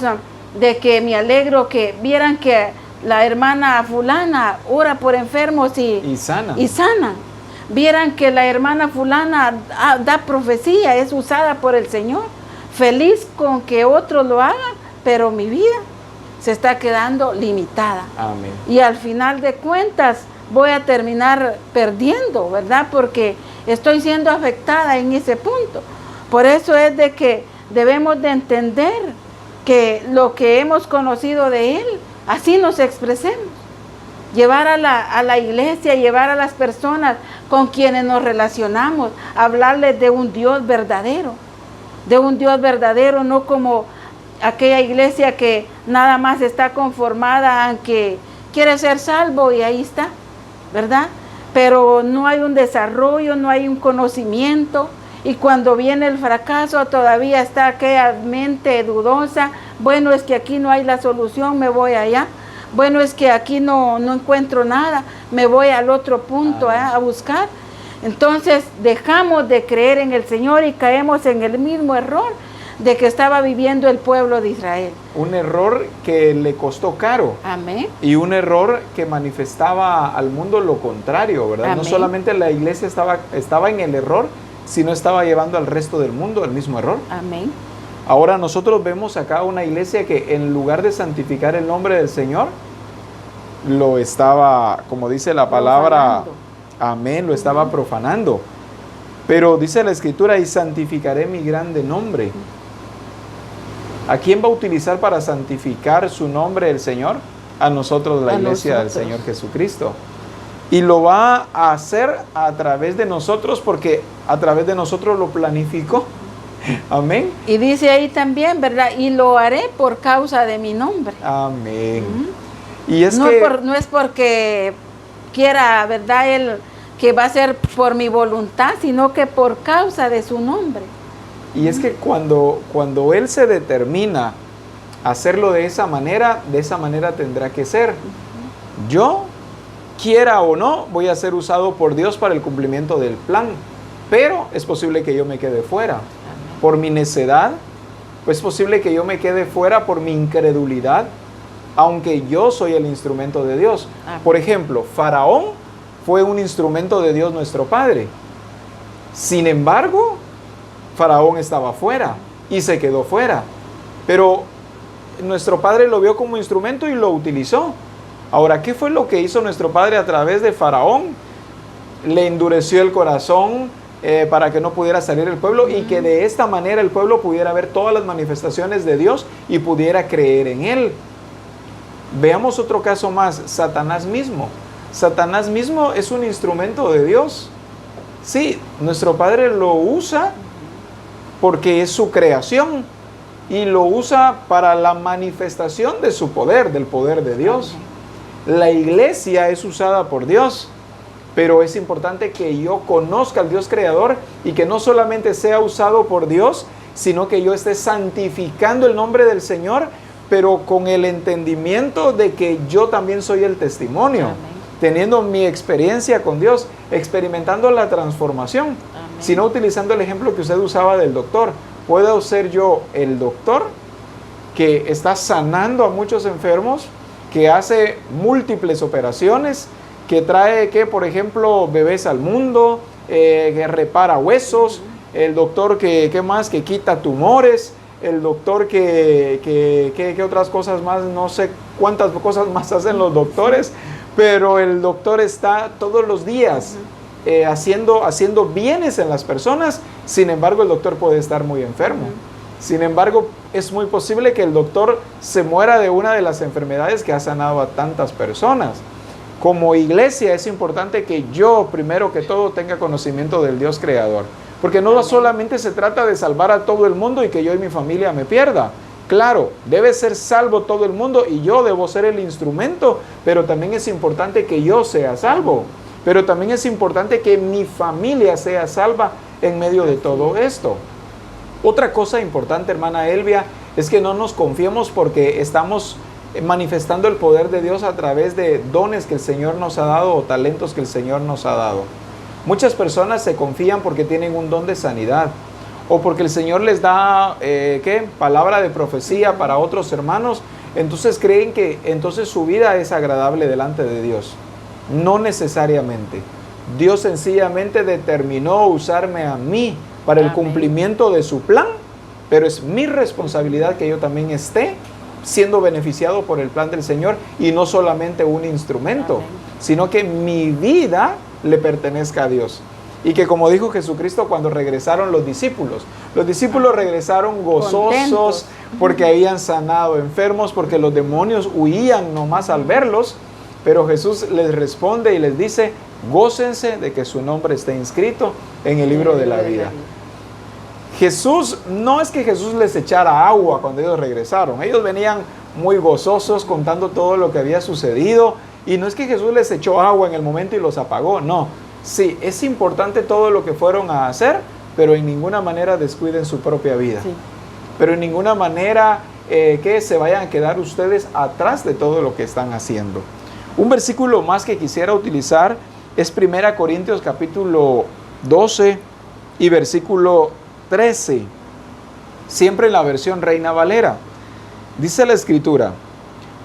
de que me alegro que vieran que la hermana fulana ora por enfermos y sana. Vieran que la hermana fulana da profecía, es usada por el Señor. Feliz con que otros lo hagan, pero mi vida se está quedando limitada. Amén. Y al final de cuentas voy a terminar perdiendo, ¿verdad? Porque estoy siendo afectada en ese punto. Por eso es de que debemos de entender que lo que hemos conocido de Él, así nos expresemos. Llevar a la iglesia, llevar a las personas con quienes nos relacionamos, hablarles de un Dios verdadero, no como aquella iglesia que nada más está conformada en que quiere ser salvo y ahí está, ¿verdad? Pero no hay un desarrollo, no hay un conocimiento, y cuando viene el fracaso todavía está aquella mente dudosa. Bueno, es que aquí no hay la solución, me voy allá. Bueno, es que aquí no encuentro nada, me voy al otro punto a buscar. Entonces dejamos de creer en el Señor y caemos en el mismo error de que estaba viviendo el pueblo de Israel. Un error que le costó caro. Amén. Y un error que manifestaba al mundo lo contrario, ¿verdad? Amén. No solamente la iglesia estaba en el error, sino estaba llevando al resto del mundo el mismo error. Amén. Ahora nosotros vemos acá una iglesia que en lugar de santificar el nombre del Señor, lo estaba, como dice la palabra, amén, lo estaba profanando. Pero dice la Escritura, y santificaré mi grande nombre. ¿A quién va a utilizar para santificar su nombre el Señor? A nosotros, la iglesia del Señor Jesucristo. Y lo va a hacer a través de nosotros, porque a través de nosotros lo planificó. Amén. Y dice ahí también, ¿verdad? Y lo haré por causa de mi nombre. Amén. Y es no es porque quiera, ¿verdad? Él que va a ser por mi voluntad, sino que por causa de su nombre. Y es que cuando Él se determina a hacerlo de esa manera tendrá que ser. Yo, quiera o no, voy a ser usado por Dios para el cumplimiento del plan, pero es posible que yo me quede fuera. Por mi necedad, pues es posible que yo me quede fuera por mi incredulidad, aunque yo soy el instrumento de Dios. Por ejemplo, Faraón fue un instrumento de Dios nuestro Padre. Sin embargo, Faraón estaba fuera y se quedó fuera. Pero nuestro Padre lo vio como instrumento y lo utilizó. Ahora, ¿qué fue lo que hizo nuestro Padre a través de Faraón? Le endureció el corazón para que no pudiera salir el pueblo y que de esta manera el pueblo pudiera ver todas las manifestaciones de Dios y pudiera creer en Él. Veamos otro caso más, Satanás mismo. Satanás mismo es un instrumento de Dios. Sí, nuestro Padre lo usa porque es su creación y lo usa para la manifestación de su poder, del poder de Dios. La iglesia es usada por Dios, pero es importante que yo conozca al Dios creador y que no solamente sea usado por Dios, sino que yo esté santificando el nombre del Señor, pero con el entendimiento de que yo también soy el testimonio. Amén. Teniendo mi experiencia con Dios, experimentando la transformación. Amén. Sino utilizando el ejemplo que usted usaba del doctor. ¿Puedo ser yo el doctor que está sanando a muchos enfermos, que hace múltiples operaciones, que trae, que por ejemplo, bebés al mundo, que repara huesos, el doctor que más, que quita tumores, el doctor que otras cosas más, no sé cuántas cosas más hacen los doctores, pero el doctor está todos los días haciendo bienes en las personas. Sin embargo, el doctor puede estar muy enfermo. Sin embargo, es muy posible que el doctor se muera de una de las enfermedades que ha sanado a tantas personas. Como iglesia es importante que yo, primero que todo, tenga conocimiento del Dios creador. Porque no solamente se trata de salvar a todo el mundo y que yo y mi familia me pierda. Claro, debe ser salvo todo el mundo y yo debo ser el instrumento, pero también es importante que yo sea salvo. Pero también es importante que mi familia sea salva en medio de todo esto. Otra cosa importante, hermana Elvia, es que no nos confiemos porque estamos manifestando el poder de Dios a través de dones que el Señor nos ha dado o talentos que el Señor nos ha dado. Muchas personas se confían porque tienen un don de sanidad o porque el Señor les da palabra de profecía para otros hermanos, entonces creen que entonces su vida es agradable delante de Dios. No necesariamente. Dios sencillamente determinó usarme a mí para el cumplimiento de su plan, pero es mi responsabilidad que yo también esté siendo beneficiado por el plan del Señor y no solamente un instrumento, sino que mi vida le pertenezca a Dios. Y que como dijo Jesucristo cuando regresaron los discípulos regresaron gozosos porque habían sanado enfermos, porque los demonios huían nomás al verlos, pero Jesús les responde y les dice, gócense de que su nombre esté inscrito en el libro de la vida. Jesús, no es que Jesús les echara agua cuando ellos regresaron, ellos venían muy gozosos contando todo lo que había sucedido, y no es que Jesús les echó agua en el momento y los apagó, no. Sí, es importante todo lo que fueron a hacer, pero en ninguna manera descuiden su propia vida. Sí. Pero en ninguna manera que se vayan a quedar ustedes atrás de todo lo que están haciendo. Un versículo más que quisiera utilizar es 1 Corintios capítulo 12 y versículo 13, siempre en la versión Reina Valera. Dice la Escritura,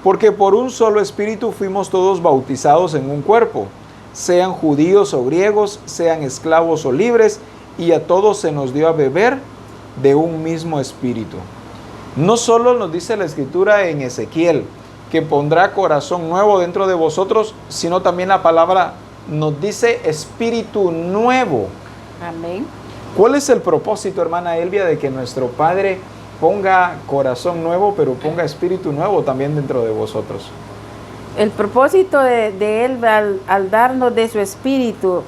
porque por un solo espíritu fuimos todos bautizados en un cuerpo, sean judíos o griegos, sean esclavos o libres, y a todos se nos dio a beber de un mismo espíritu. No solo nos dice la Escritura en Ezequiel, que pondrá corazón nuevo dentro de vosotros, sino también la palabra nos dice espíritu nuevo. Amén. ¿Cuál es el propósito, hermana Elvia, de que nuestro Padre ponga corazón nuevo, pero ponga espíritu nuevo también dentro de vosotros? El propósito de Él al darnos de su espíritu,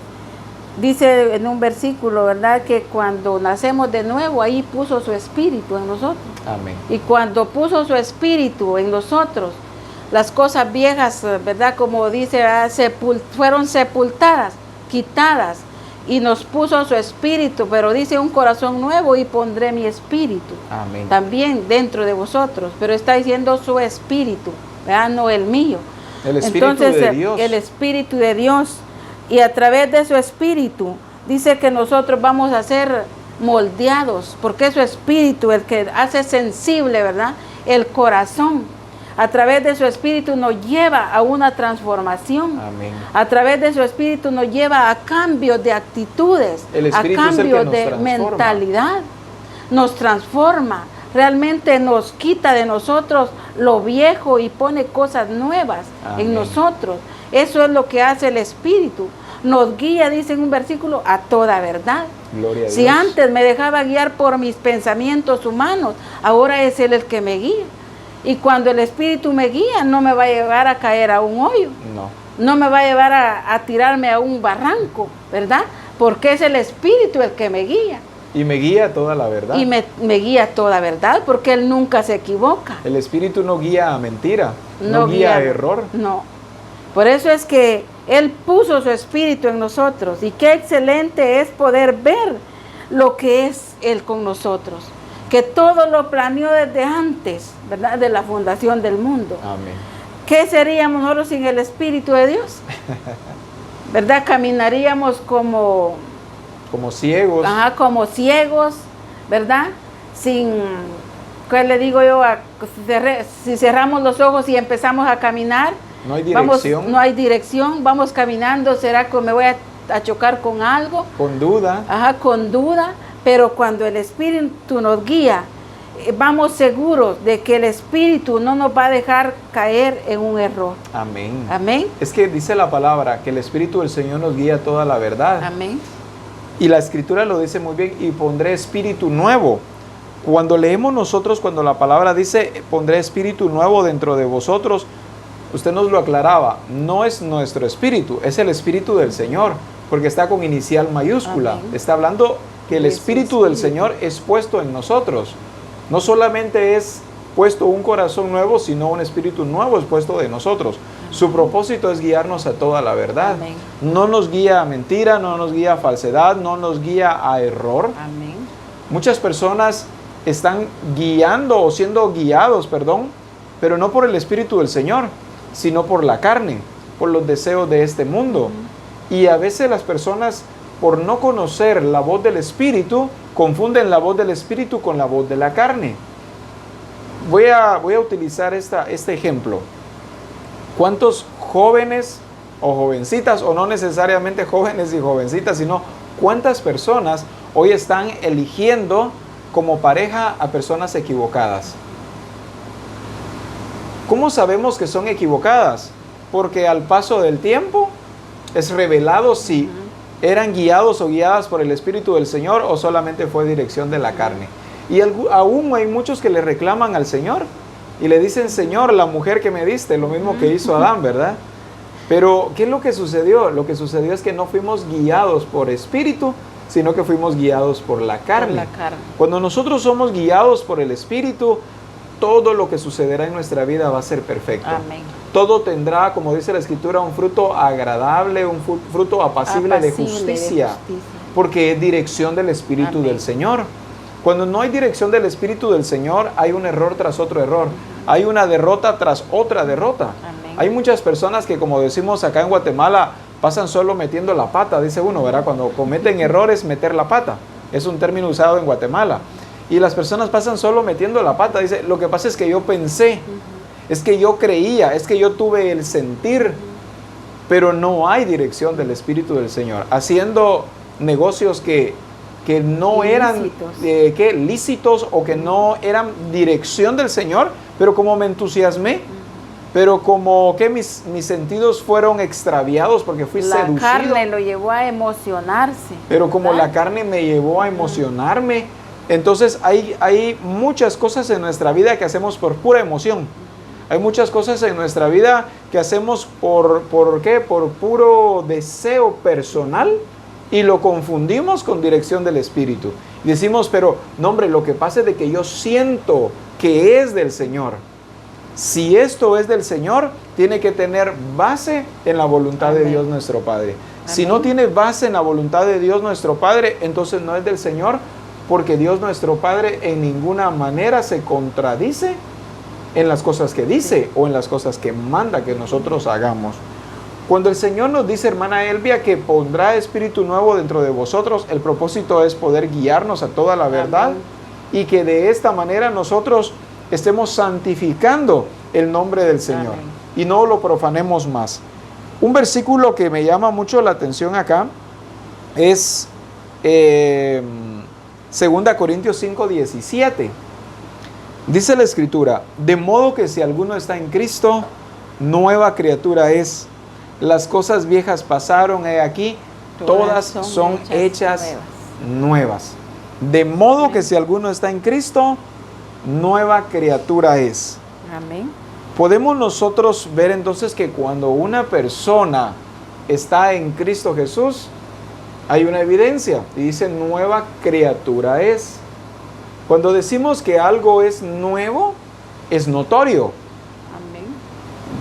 dice en un versículo, ¿verdad? Que cuando nacemos de nuevo, ahí puso su espíritu en nosotros. Amén. Y cuando puso su espíritu en nosotros, las cosas viejas, ¿verdad? Como dice, fueron sepultadas, quitadas. Y nos puso su espíritu, pero dice un corazón nuevo y pondré mi espíritu. Amén. También dentro de vosotros, pero está diciendo su espíritu, ¿verdad? No el mío. El espíritu Entonces, de Dios. El espíritu de Dios. Y a través de su espíritu, dice que nosotros vamos a ser moldeados, porque es su espíritu el que hace sensible, ¿verdad? El corazón. A través de su espíritu nos lleva a una transformación. Amén. A través de su espíritu nos lleva a cambios de actitudes, a cambios de mentalidad. Nos transforma. Realmente nos quita de nosotros lo viejo y pone cosas nuevas en nosotros. Eso es lo que hace el espíritu. Nos guía, dice en un versículo, a toda verdad. Gloria a Dios. Si antes me dejaba guiar por mis pensamientos humanos, ahora es Él el que me guía. Y cuando el Espíritu me guía, no me va a llevar a caer a un hoyo. No me va a llevar a tirarme a un barranco, ¿verdad? Porque es el Espíritu el que me guía. Y me guía a toda la verdad. Y me guía a toda verdad, porque Él nunca se equivoca. El Espíritu no guía a mentira, no guía a error. No. Por eso es que Él puso su Espíritu en nosotros. Y qué excelente es poder ver lo que es Él con nosotros. Que todo lo planeó desde antes, ¿verdad? De la fundación del mundo. Amén. ¿Qué seríamos nosotros sin el Espíritu de Dios? ¿Verdad? Caminaríamos como ciegos. Como ciegos, ¿verdad? ¿qué le digo yo? Si cerramos los ojos y empezamos a caminar, no hay dirección. No hay dirección, vamos caminando, ¿será que me voy a chocar con algo? Con duda. Ajá, con duda, pero cuando el Espíritu nos guía, vamos seguros de que el Espíritu no nos va a dejar caer en un error. Amén. Amén. Es que dice la palabra que el Espíritu del Señor nos guía toda la verdad. Amén. Y la Escritura lo dice muy bien, y pondré espíritu nuevo. Cuando leemos nosotros, cuando la palabra dice, pondré espíritu nuevo dentro de vosotros, usted nos lo aclaraba, no es nuestro espíritu, es el Espíritu del Señor, porque está con inicial mayúscula. Amén. Está hablando que el Espíritu del Señor es puesto en nosotros. No solamente es puesto un corazón nuevo, sino un espíritu nuevo es puesto de nosotros. Amén. Su propósito es guiarnos a toda la verdad. Amén. No nos guía a mentira, no nos guía a falsedad, no nos guía a error. Amén. Muchas personas están guiando o siendo guiados, pero no por el Espíritu del Señor, sino por la carne, por los deseos de este mundo. Y a veces las personas, por no conocer la voz del Espíritu, confunden la voz del Espíritu con la voz de la carne. Voy a utilizar este ejemplo. ¿Cuántos jóvenes o jovencitas, o no necesariamente jóvenes y jovencitas, sino cuántas personas hoy están eligiendo como pareja a personas equivocadas? ¿Cómo sabemos que son equivocadas? Porque al paso del tiempo es revelado si eran guiados o guiadas por el Espíritu del Señor o solamente fue dirección de la carne. Y aún hay muchos que le reclaman al Señor y le dicen, Señor, la mujer que me diste, lo mismo que hizo Adán, ¿verdad? Pero, ¿qué es lo que sucedió? Lo que sucedió es que no fuimos guiados por Espíritu, sino que fuimos guiados por la carne. Por la carne. Cuando nosotros somos guiados por el Espíritu, todo lo que sucederá en nuestra vida va a ser perfecto. Amén. Todo tendrá, como dice la Escritura, un fruto agradable, un fruto apacible de justicia, porque es dirección del Espíritu Amén. Del Señor. Cuando no hay dirección del Espíritu del Señor, hay un error tras otro error. Hay una derrota tras otra derrota. Amén. Hay muchas personas que, como decimos acá en Guatemala, pasan solo metiendo la pata, dice uno, ¿verdad? Cuando cometen errores, meter la pata. Es un término usado en Guatemala. Y las personas pasan solo metiendo la pata. Dice, lo que pasa es que yo pensé, es que yo creía, es que yo tuve el sentir, pero no hay dirección del Espíritu del Señor. Haciendo negocios que no eran lícitos o que no eran dirección del Señor, pero como me entusiasmé, pero como que mis sentidos fueron extraviados porque fui seducido. La carne lo llevó a emocionarse. Pero como la carne me llevó a emocionarme, entonces hay muchas cosas en nuestra vida que hacemos por pura emoción. Hay muchas cosas en nuestra vida que hacemos ¿por qué? Por puro deseo personal y lo confundimos con dirección del Espíritu. Y decimos, pero no hombre, lo que pasa es de que yo siento que es del Señor. Si esto es del Señor, tiene que tener base en la voluntad Amén. De Dios nuestro Padre. Amén. Si no tiene base en la voluntad de Dios nuestro Padre, entonces no es del Señor, porque Dios nuestro Padre en ninguna manera se contradice en las cosas que dice o en las cosas que manda que nosotros hagamos. Cuando el Señor nos dice, hermana Elvia, que pondrá espíritu nuevo dentro de vosotros, el propósito es poder guiarnos a toda la verdad Amén. Y que de esta manera nosotros estemos santificando el nombre del Señor Amén. Y no lo profanemos más. Un versículo que me llama mucho la atención acá es 2 Corintios 5:17. Dice la Escritura, de modo que si alguno está en Cristo, nueva criatura es. Las cosas viejas pasaron, he aquí, todas son hechas nuevas. De modo Amén. Que si alguno está en Cristo, nueva criatura es. Amén. Podemos nosotros ver entonces que cuando una persona está en Cristo Jesús, hay una evidencia y dice nueva criatura es. Cuando decimos que algo es nuevo, es notorio. Amén.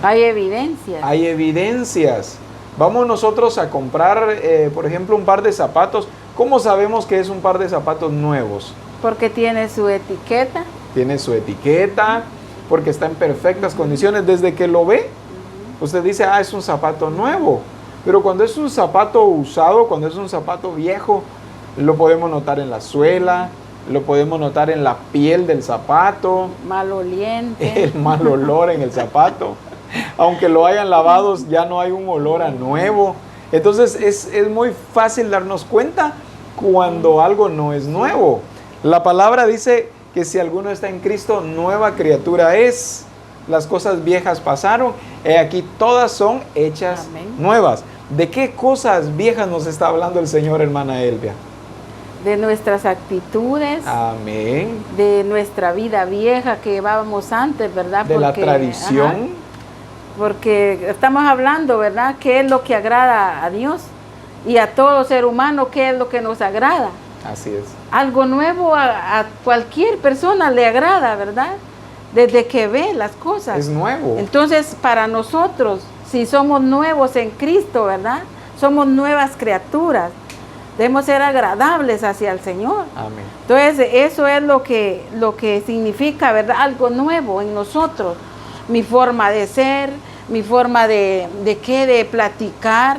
Hay evidencias. Hay evidencias. Vamos nosotros a comprar, por ejemplo, un par de zapatos. ¿Cómo sabemos que es un par de zapatos nuevos? Porque tiene su etiqueta. Tiene su etiqueta, porque está en perfectas condiciones. Desde que lo ve, usted dice, es un zapato nuevo. Pero cuando es un zapato usado, cuando es un zapato viejo, lo podemos notar en la suela, lo podemos notar en la piel del zapato. Maloliente. El mal olor en el zapato. Aunque lo hayan lavado, ya no hay un olor a nuevo. Entonces es muy fácil darnos cuenta cuando algo no es nuevo. La palabra dice que si alguno está en Cristo, nueva criatura es. Las cosas viejas pasaron, aquí todas son hechas nuevas. ¿De qué cosas viejas nos está hablando el Señor, hermana Elvia? De nuestras actitudes. Amén. De nuestra vida vieja que llevábamos antes, ¿verdad? De la tradición. Porque estamos hablando, ¿verdad? ¿Qué es lo que agrada a Dios? Y a todo ser humano, ¿qué es lo que nos agrada? Así es. Algo nuevo a cualquier persona le agrada, ¿verdad? Desde que ve las cosas. Es nuevo. Entonces, para nosotros, si somos nuevos en Cristo, ¿verdad? Somos nuevas criaturas. Debemos ser agradables hacia el Señor. Amén. Entonces, eso es lo que significa, ¿verdad? Algo nuevo en nosotros. Mi forma de ser, mi forma de platicar,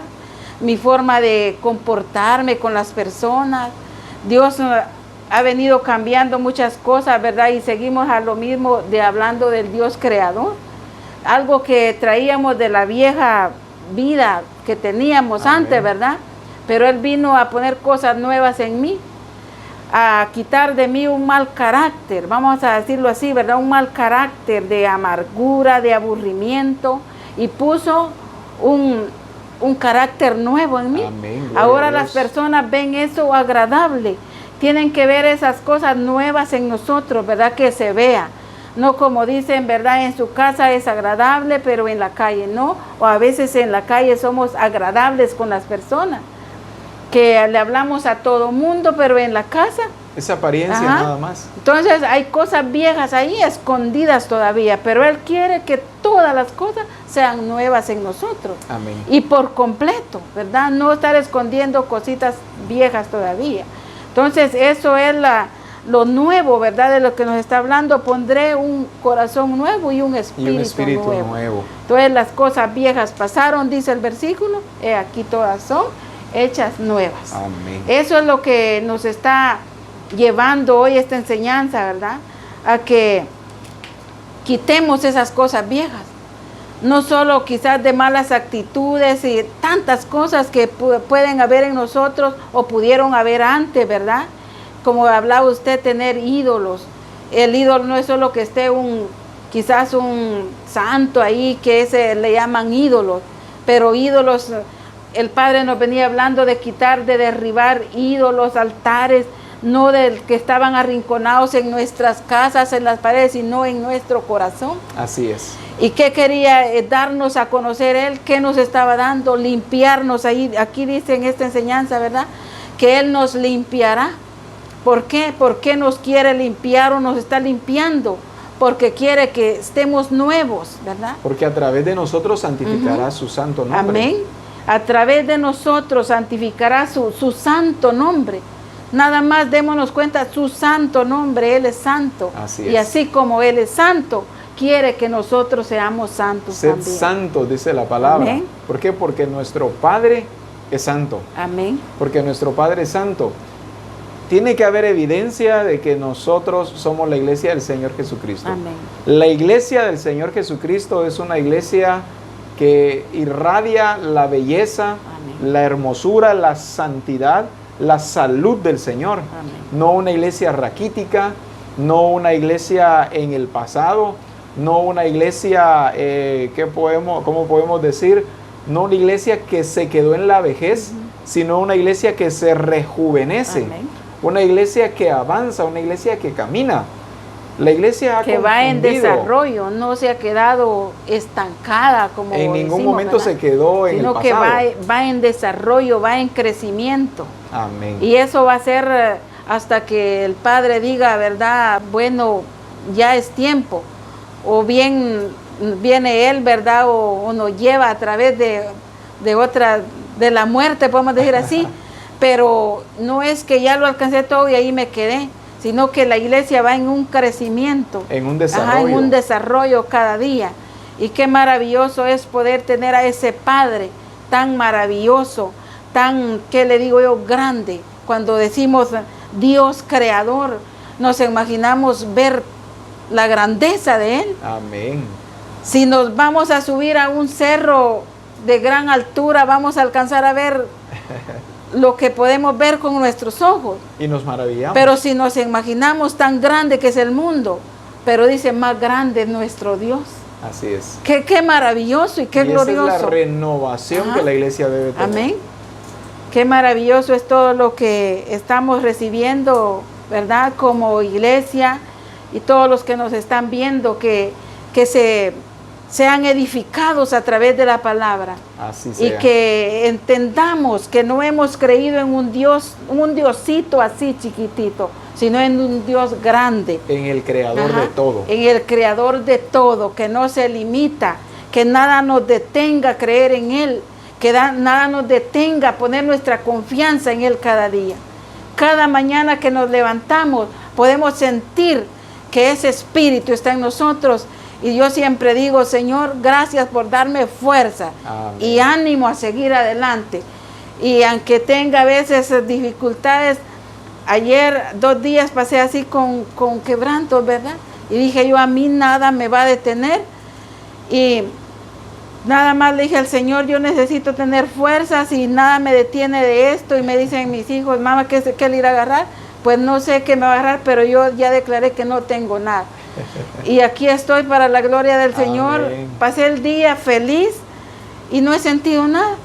mi forma de comportarme con las personas. Dios ha venido cambiando muchas cosas, ¿verdad? Y seguimos a lo mismo hablando del Dios creador. Algo que traíamos de la vieja vida que teníamos antes, ¿verdad? Pero Él vino a poner cosas nuevas en mí, a quitar de mí un mal carácter, vamos a decirlo así, ¿verdad? Un mal carácter de amargura, de aburrimiento, y puso un carácter nuevo en mí. Amén, ahora las personas ven eso agradable. Tienen que ver esas cosas nuevas en nosotros, ¿verdad? Que se vea. No como dicen, ¿verdad? En su casa es agradable, pero en la calle no. O a veces en la calle somos agradables con las personas. Que le hablamos a todo mundo, pero en la casa. Es apariencia nada más. Entonces hay cosas viejas ahí, escondidas todavía. Pero Él quiere que todas las cosas sean nuevas en nosotros. Amén. Y por completo, ¿verdad? No estar escondiendo cositas viejas todavía. Entonces eso es lo nuevo, ¿verdad? De lo que nos está hablando. Pondré un corazón nuevo y un espíritu nuevo. Entonces las cosas viejas pasaron, dice el versículo, aquí todas son hechas nuevas. Amén. Eso es lo que nos está llevando hoy esta enseñanza, ¿verdad? A que quitemos esas cosas viejas. No solo quizás de malas actitudes y tantas cosas que pueden haber en nosotros o pudieron haber antes, ¿verdad? Como hablaba usted, tener ídolos. El ídolo no es solo que esté quizás un santo ahí, que le llaman ídolos, pero ídolos, el Padre nos venía hablando de quitar, de derribar ídolos, altares, no del que estaban arrinconados en nuestras casas, en las paredes, sino en nuestro corazón. Así es. ¿Y qué quería darnos a conocer Él? ¿Qué nos estaba dando? Limpiarnos. Aquí dice en esta enseñanza, ¿verdad? Que Él nos limpiará. ¿Por qué? ¿Por qué nos quiere limpiar o nos está limpiando? Porque quiere que estemos nuevos, ¿verdad? Porque a través de nosotros santificará su santo nombre. Amén. A través de nosotros santificará su santo nombre. Nada más démonos cuenta, su santo nombre, Él es santo. Así es. Y así como Él es santo, quiere que nosotros seamos santos Sed también. santos, dice la palabra. Amén. ¿Por qué? Porque nuestro Padre es santo. Amén. Porque nuestro Padre es santo. Tiene que haber evidencia de que nosotros somos la iglesia del Señor Jesucristo. Amén. La iglesia del Señor Jesucristo es una iglesia que irradia la belleza, Amén, la hermosura, la santidad, la salud del Señor. amén, No una iglesia raquítica, no una iglesia en el pasado, no una iglesia, ¿cómo podemos decir? No una iglesia que se quedó en la vejez, sino una iglesia que se rejuvenece. amén. Una iglesia que avanza, una iglesia que camina. La iglesia que va en desarrollo, no se ha quedado estancada como en ningún decimos, momento ¿verdad? se quedó en Sino el pasado. que va en desarrollo, va en crecimiento. Amén. Y eso va a ser hasta que el Padre diga, ¿verdad? Bueno, ya es tiempo. O bien viene Él, ¿verdad? O nos lleva a través de la muerte, podemos decir así. Pero no es que ya lo alcancé todo y ahí me quedé, sino que la iglesia va en un crecimiento. En un desarrollo. Ajá, en un desarrollo cada día. Y qué maravilloso es poder tener a ese Padre tan maravilloso, tan, ¿qué le digo yo? Grande. Cuando decimos Dios creador, nos imaginamos ver la grandeza de Él. Amén. Si nos vamos a subir a un cerro de gran altura, vamos a alcanzar a ver lo que podemos ver con nuestros ojos. Y nos maravillamos. Pero si nos imaginamos tan grande que es el mundo, pero dice más grande es nuestro Dios. Así es. Qué maravilloso y qué glorioso. Esa es la renovación que la iglesia debe tener. Amén. Qué maravilloso es todo lo que estamos recibiendo, ¿verdad? Como iglesia y todos los que nos están viendo, que sean edificados a través de la palabra. Así sea. Y que entendamos que no hemos creído en un Dios, un Diosito así chiquitito, sino en un Dios grande. En el creador de todo. En el creador de todo, que no se limita, que nada nos detenga a creer en Él, que nada nos detenga a poner nuestra confianza en Él cada día. Cada mañana que nos levantamos podemos sentir que ese espíritu está en nosotros. Y yo siempre digo, Señor, gracias por darme fuerza. Amén. Y ánimo a seguir adelante. Y aunque tenga a veces dificultades, ayer 2 días pasé así con quebrantos, ¿verdad? Y dije yo, a mí nada me va a detener. Y nada más le dije al Señor, yo necesito tener fuerzas y nada me detiene de esto. Y me dicen mis hijos, mamá, ¿qué le irá a agarrar? Pues no sé qué me va a agarrar, pero yo ya declaré que no tengo nada. Y aquí estoy para la gloria del Señor. Amén. Pasé el día feliz y no he sentido nada.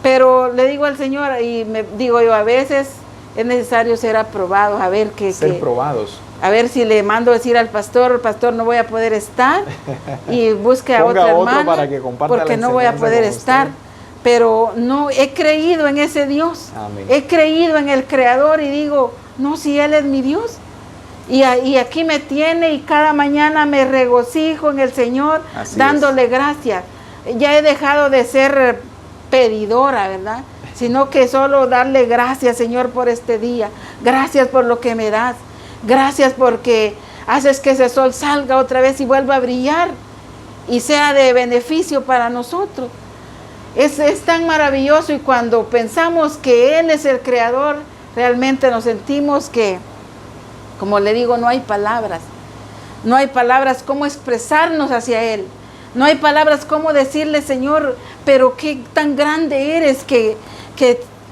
Pero le digo al Señor, y me digo yo, a veces es necesario ser aprobados, a ver ser probados. A ver si le mando a decir al pastor, no voy a poder estar, y busque a otra hermana, para que comparta porque no voy a poder estar. Pero no, he creído en ese Dios. Amén. He creído en el Creador y digo, no, si Él es mi Dios. Y aquí me tiene y cada mañana me regocijo en el Señor, dándole gracias. Ya he dejado de ser pedidora, ¿verdad? Sino que solo darle gracias, Señor, por este día. Gracias por lo que me das. Gracias porque haces que ese sol salga otra vez y vuelva a brillar y sea de beneficio para nosotros. Es tan maravilloso, y cuando pensamos que Él es el Creador, realmente nos sentimos que, como le digo, no hay palabras. No hay palabras cómo expresarnos hacia Él. No hay palabras cómo decirle, Señor, pero qué tan grande eres que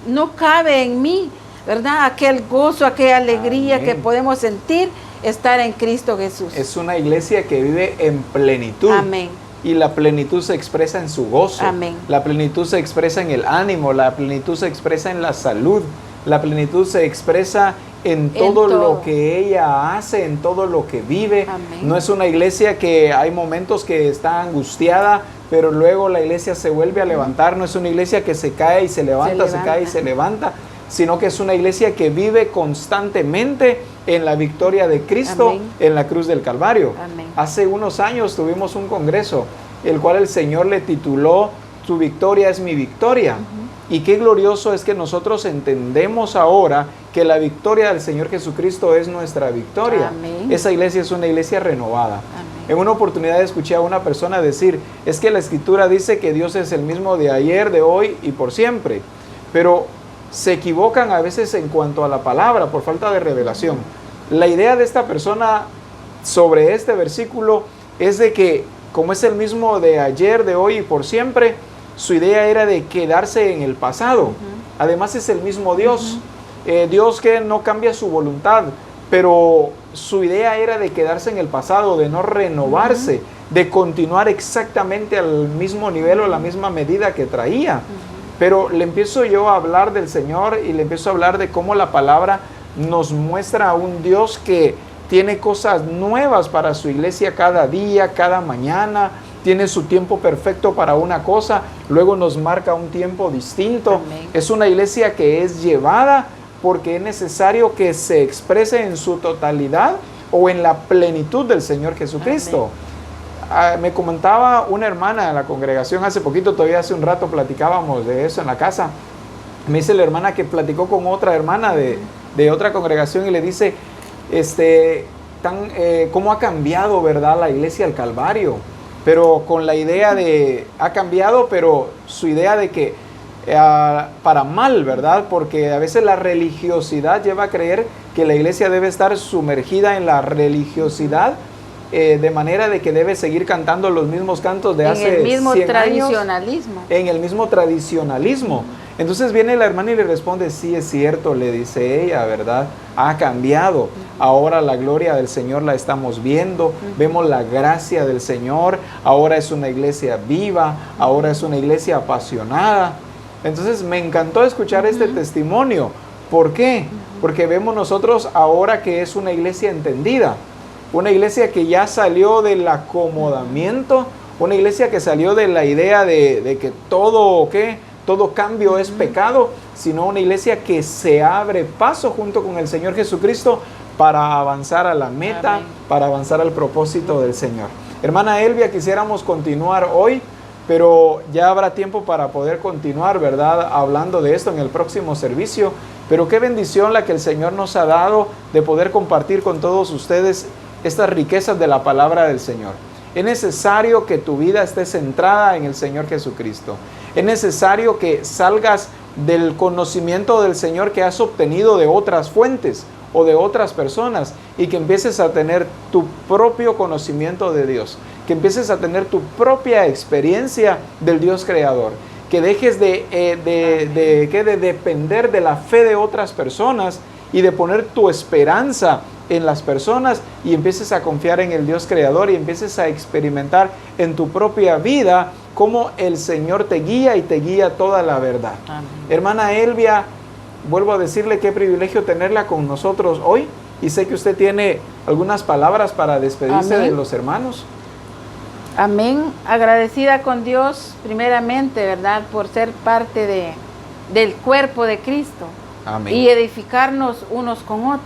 no cabe en mí, ¿verdad? Aquel gozo, aquella alegría Amén. Que podemos sentir estar en Cristo Jesús. Es una iglesia que vive en plenitud. Amén. Y la plenitud se expresa en su gozo. Amén. La plenitud se expresa en el ánimo. La plenitud se expresa en la salud. La plenitud se expresa en todo lo que ella hace, en todo lo que vive. Amén. No es una iglesia que hay momentos que está angustiada, pero luego la iglesia se vuelve a levantar. No es una iglesia que se cae y se levanta, se cae y se levanta, sino que es una iglesia que vive constantemente en la victoria de Cristo. Amén. En la cruz del Calvario. Amén. Hace unos años tuvimos un congreso, el cual el Señor le tituló "Tu victoria es mi victoria". Y qué glorioso es que nosotros entendemos ahora que la victoria del Señor Jesucristo es nuestra victoria. Amén. Esa iglesia es una iglesia renovada. Amén. En una oportunidad escuché a una persona decir, es que la Escritura dice que Dios es el mismo de ayer, de hoy y por siempre. Pero se equivocan a veces en cuanto a la palabra por falta de revelación. La idea de esta persona sobre este versículo es de que, como es el mismo de ayer, de hoy y por siempre, su idea era de quedarse en el pasado. Además es el mismo Dios. Dios que no cambia su voluntad, pero su idea era de quedarse en el pasado, de no renovarse, de continuar exactamente al mismo nivel o la misma medida que traía. Pero le empiezo yo a hablar del Señor y le empiezo a hablar de cómo la palabra nos muestra a un Dios que tiene cosas nuevas para su iglesia cada día, cada mañana. Tiene su tiempo perfecto para una cosa, luego nos marca un tiempo distinto. Amén. Es una iglesia que es llevada porque es necesario que se exprese en su totalidad o en la plenitud del Señor Jesucristo. Me comentaba una hermana de la congregación hace poquito, todavía hace un rato platicábamos de eso en la casa. Me dice la hermana que platicó con otra hermana de otra congregación y le dice, cómo ha cambiado, ¿verdad?, la iglesia del Calvario. Pero con la idea de, ha cambiado, pero su idea de que para mal, ¿verdad? Porque a veces la religiosidad lleva a creer que la iglesia debe estar sumergida en la religiosidad, de manera de que debe seguir cantando los mismos cantos de hace 100 años. En el mismo tradicionalismo. En el mismo tradicionalismo. Entonces viene la hermana y le responde, sí es cierto, le dice ella, ¿verdad? Ha cambiado. Ahora la gloria del Señor la estamos viendo, vemos la gracia del Señor, ahora es una iglesia viva, ahora es una iglesia apasionada. Entonces me encantó escuchar este testimonio. ¿Por qué? Porque vemos nosotros ahora que es una iglesia entendida. Una iglesia que ya salió del acomodamiento, una iglesia que salió de la idea de que todo cambio es pecado, sino una iglesia que se abre paso junto con el Señor Jesucristo para avanzar a la meta, para avanzar al propósito del Señor. Hermana Elvia, quisiéramos continuar hoy, pero ya habrá tiempo para poder continuar, ¿verdad?, hablando de esto en el próximo servicio. Pero qué bendición la que el Señor nos ha dado de poder compartir con todos ustedes estas riquezas de la palabra del Señor. Es necesario que tu vida esté centrada en el Señor Jesucristo. Es necesario que salgas del conocimiento del Señor que has obtenido de otras fuentes o de otras personas y que empieces a tener tu propio conocimiento de Dios, que empieces a tener tu propia experiencia del Dios creador, que dejes de depender de la fe de otras personas y de poner tu esperanza en las personas y empieces a confiar en el Dios creador y empieces a experimentar en tu propia vida cómo el Señor te guía y te guía toda la verdad. Amén. Hermana Elvia, vuelvo a decirle qué privilegio tenerla con nosotros hoy y sé que usted tiene algunas palabras para despedirse de los hermanos. Amén. Agradecida con Dios primeramente, ¿verdad?, por ser parte del cuerpo de Cristo. Amén. Y edificarnos unos con otros.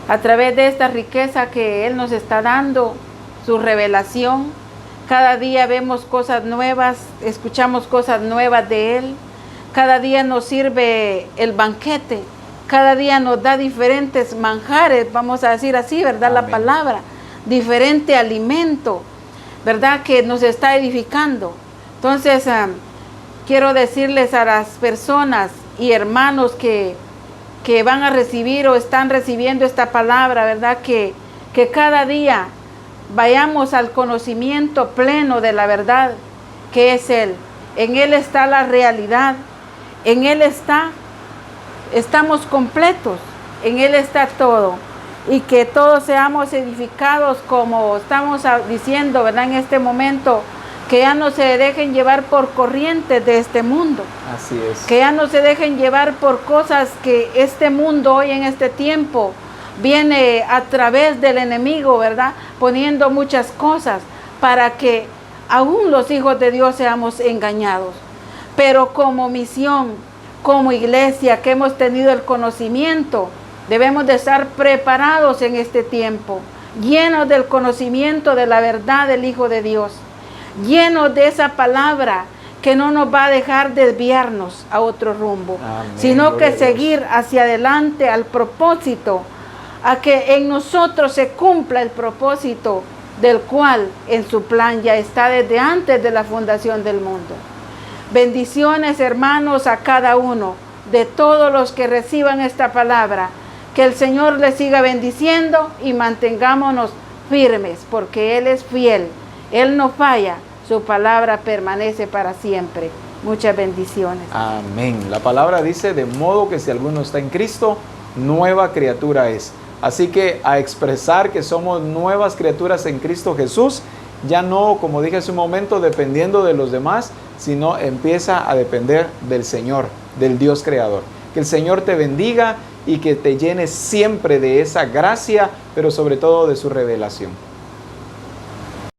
A través de esta riqueza que Él nos está dando, su revelación, cada día vemos cosas nuevas, escuchamos cosas nuevas de Él, cada día nos sirve el banquete, cada día nos da diferentes manjares, vamos a decir así, ¿verdad? Amén. La palabra, diferente alimento, ¿verdad?, que nos está edificando. Entonces, quiero decirles a las personas y hermanos que van a recibir o están recibiendo esta palabra, ¿verdad?, que cada día vayamos al conocimiento pleno de la verdad que es Él. En Él está la realidad, en Él estamos completos, en Él está todo. Y que todos seamos edificados, como estamos diciendo, ¿verdad?, en este momento, que ya no se dejen llevar por corrientes de este mundo. Así es. Que ya no se dejen llevar por cosas que este mundo hoy en este tiempo viene a través del enemigo, ¿verdad?, poniendo muchas cosas para que aún los hijos de Dios seamos engañados. Pero como misión, como iglesia que hemos tenido el conocimiento, debemos de estar preparados en este tiempo, llenos del conocimiento de la verdad del Hijo de Dios, llenos de esa palabra que no nos va a dejar desviarnos a otro rumbo. Amén, sino que seguir hacia adelante al propósito, a que en nosotros se cumpla el propósito del cual en su plan ya está desde antes de la fundación del mundo. Bendiciones, hermanos, a cada uno de todos los que reciban esta palabra. Que el Señor les siga bendiciendo y mantengámonos firmes, porque Él es fiel, Él no falla, su palabra permanece para siempre. Muchas bendiciones. Amén. La palabra dice, de modo que si alguno está en Cristo, nueva criatura es. Así que a expresar que somos nuevas criaturas en Cristo Jesús, ya no, como dije hace un momento, dependiendo de los demás, sino empieza a depender del Señor, del Dios creador. Que el Señor te bendiga y que te llene siempre de esa gracia, pero sobre todo de su revelación.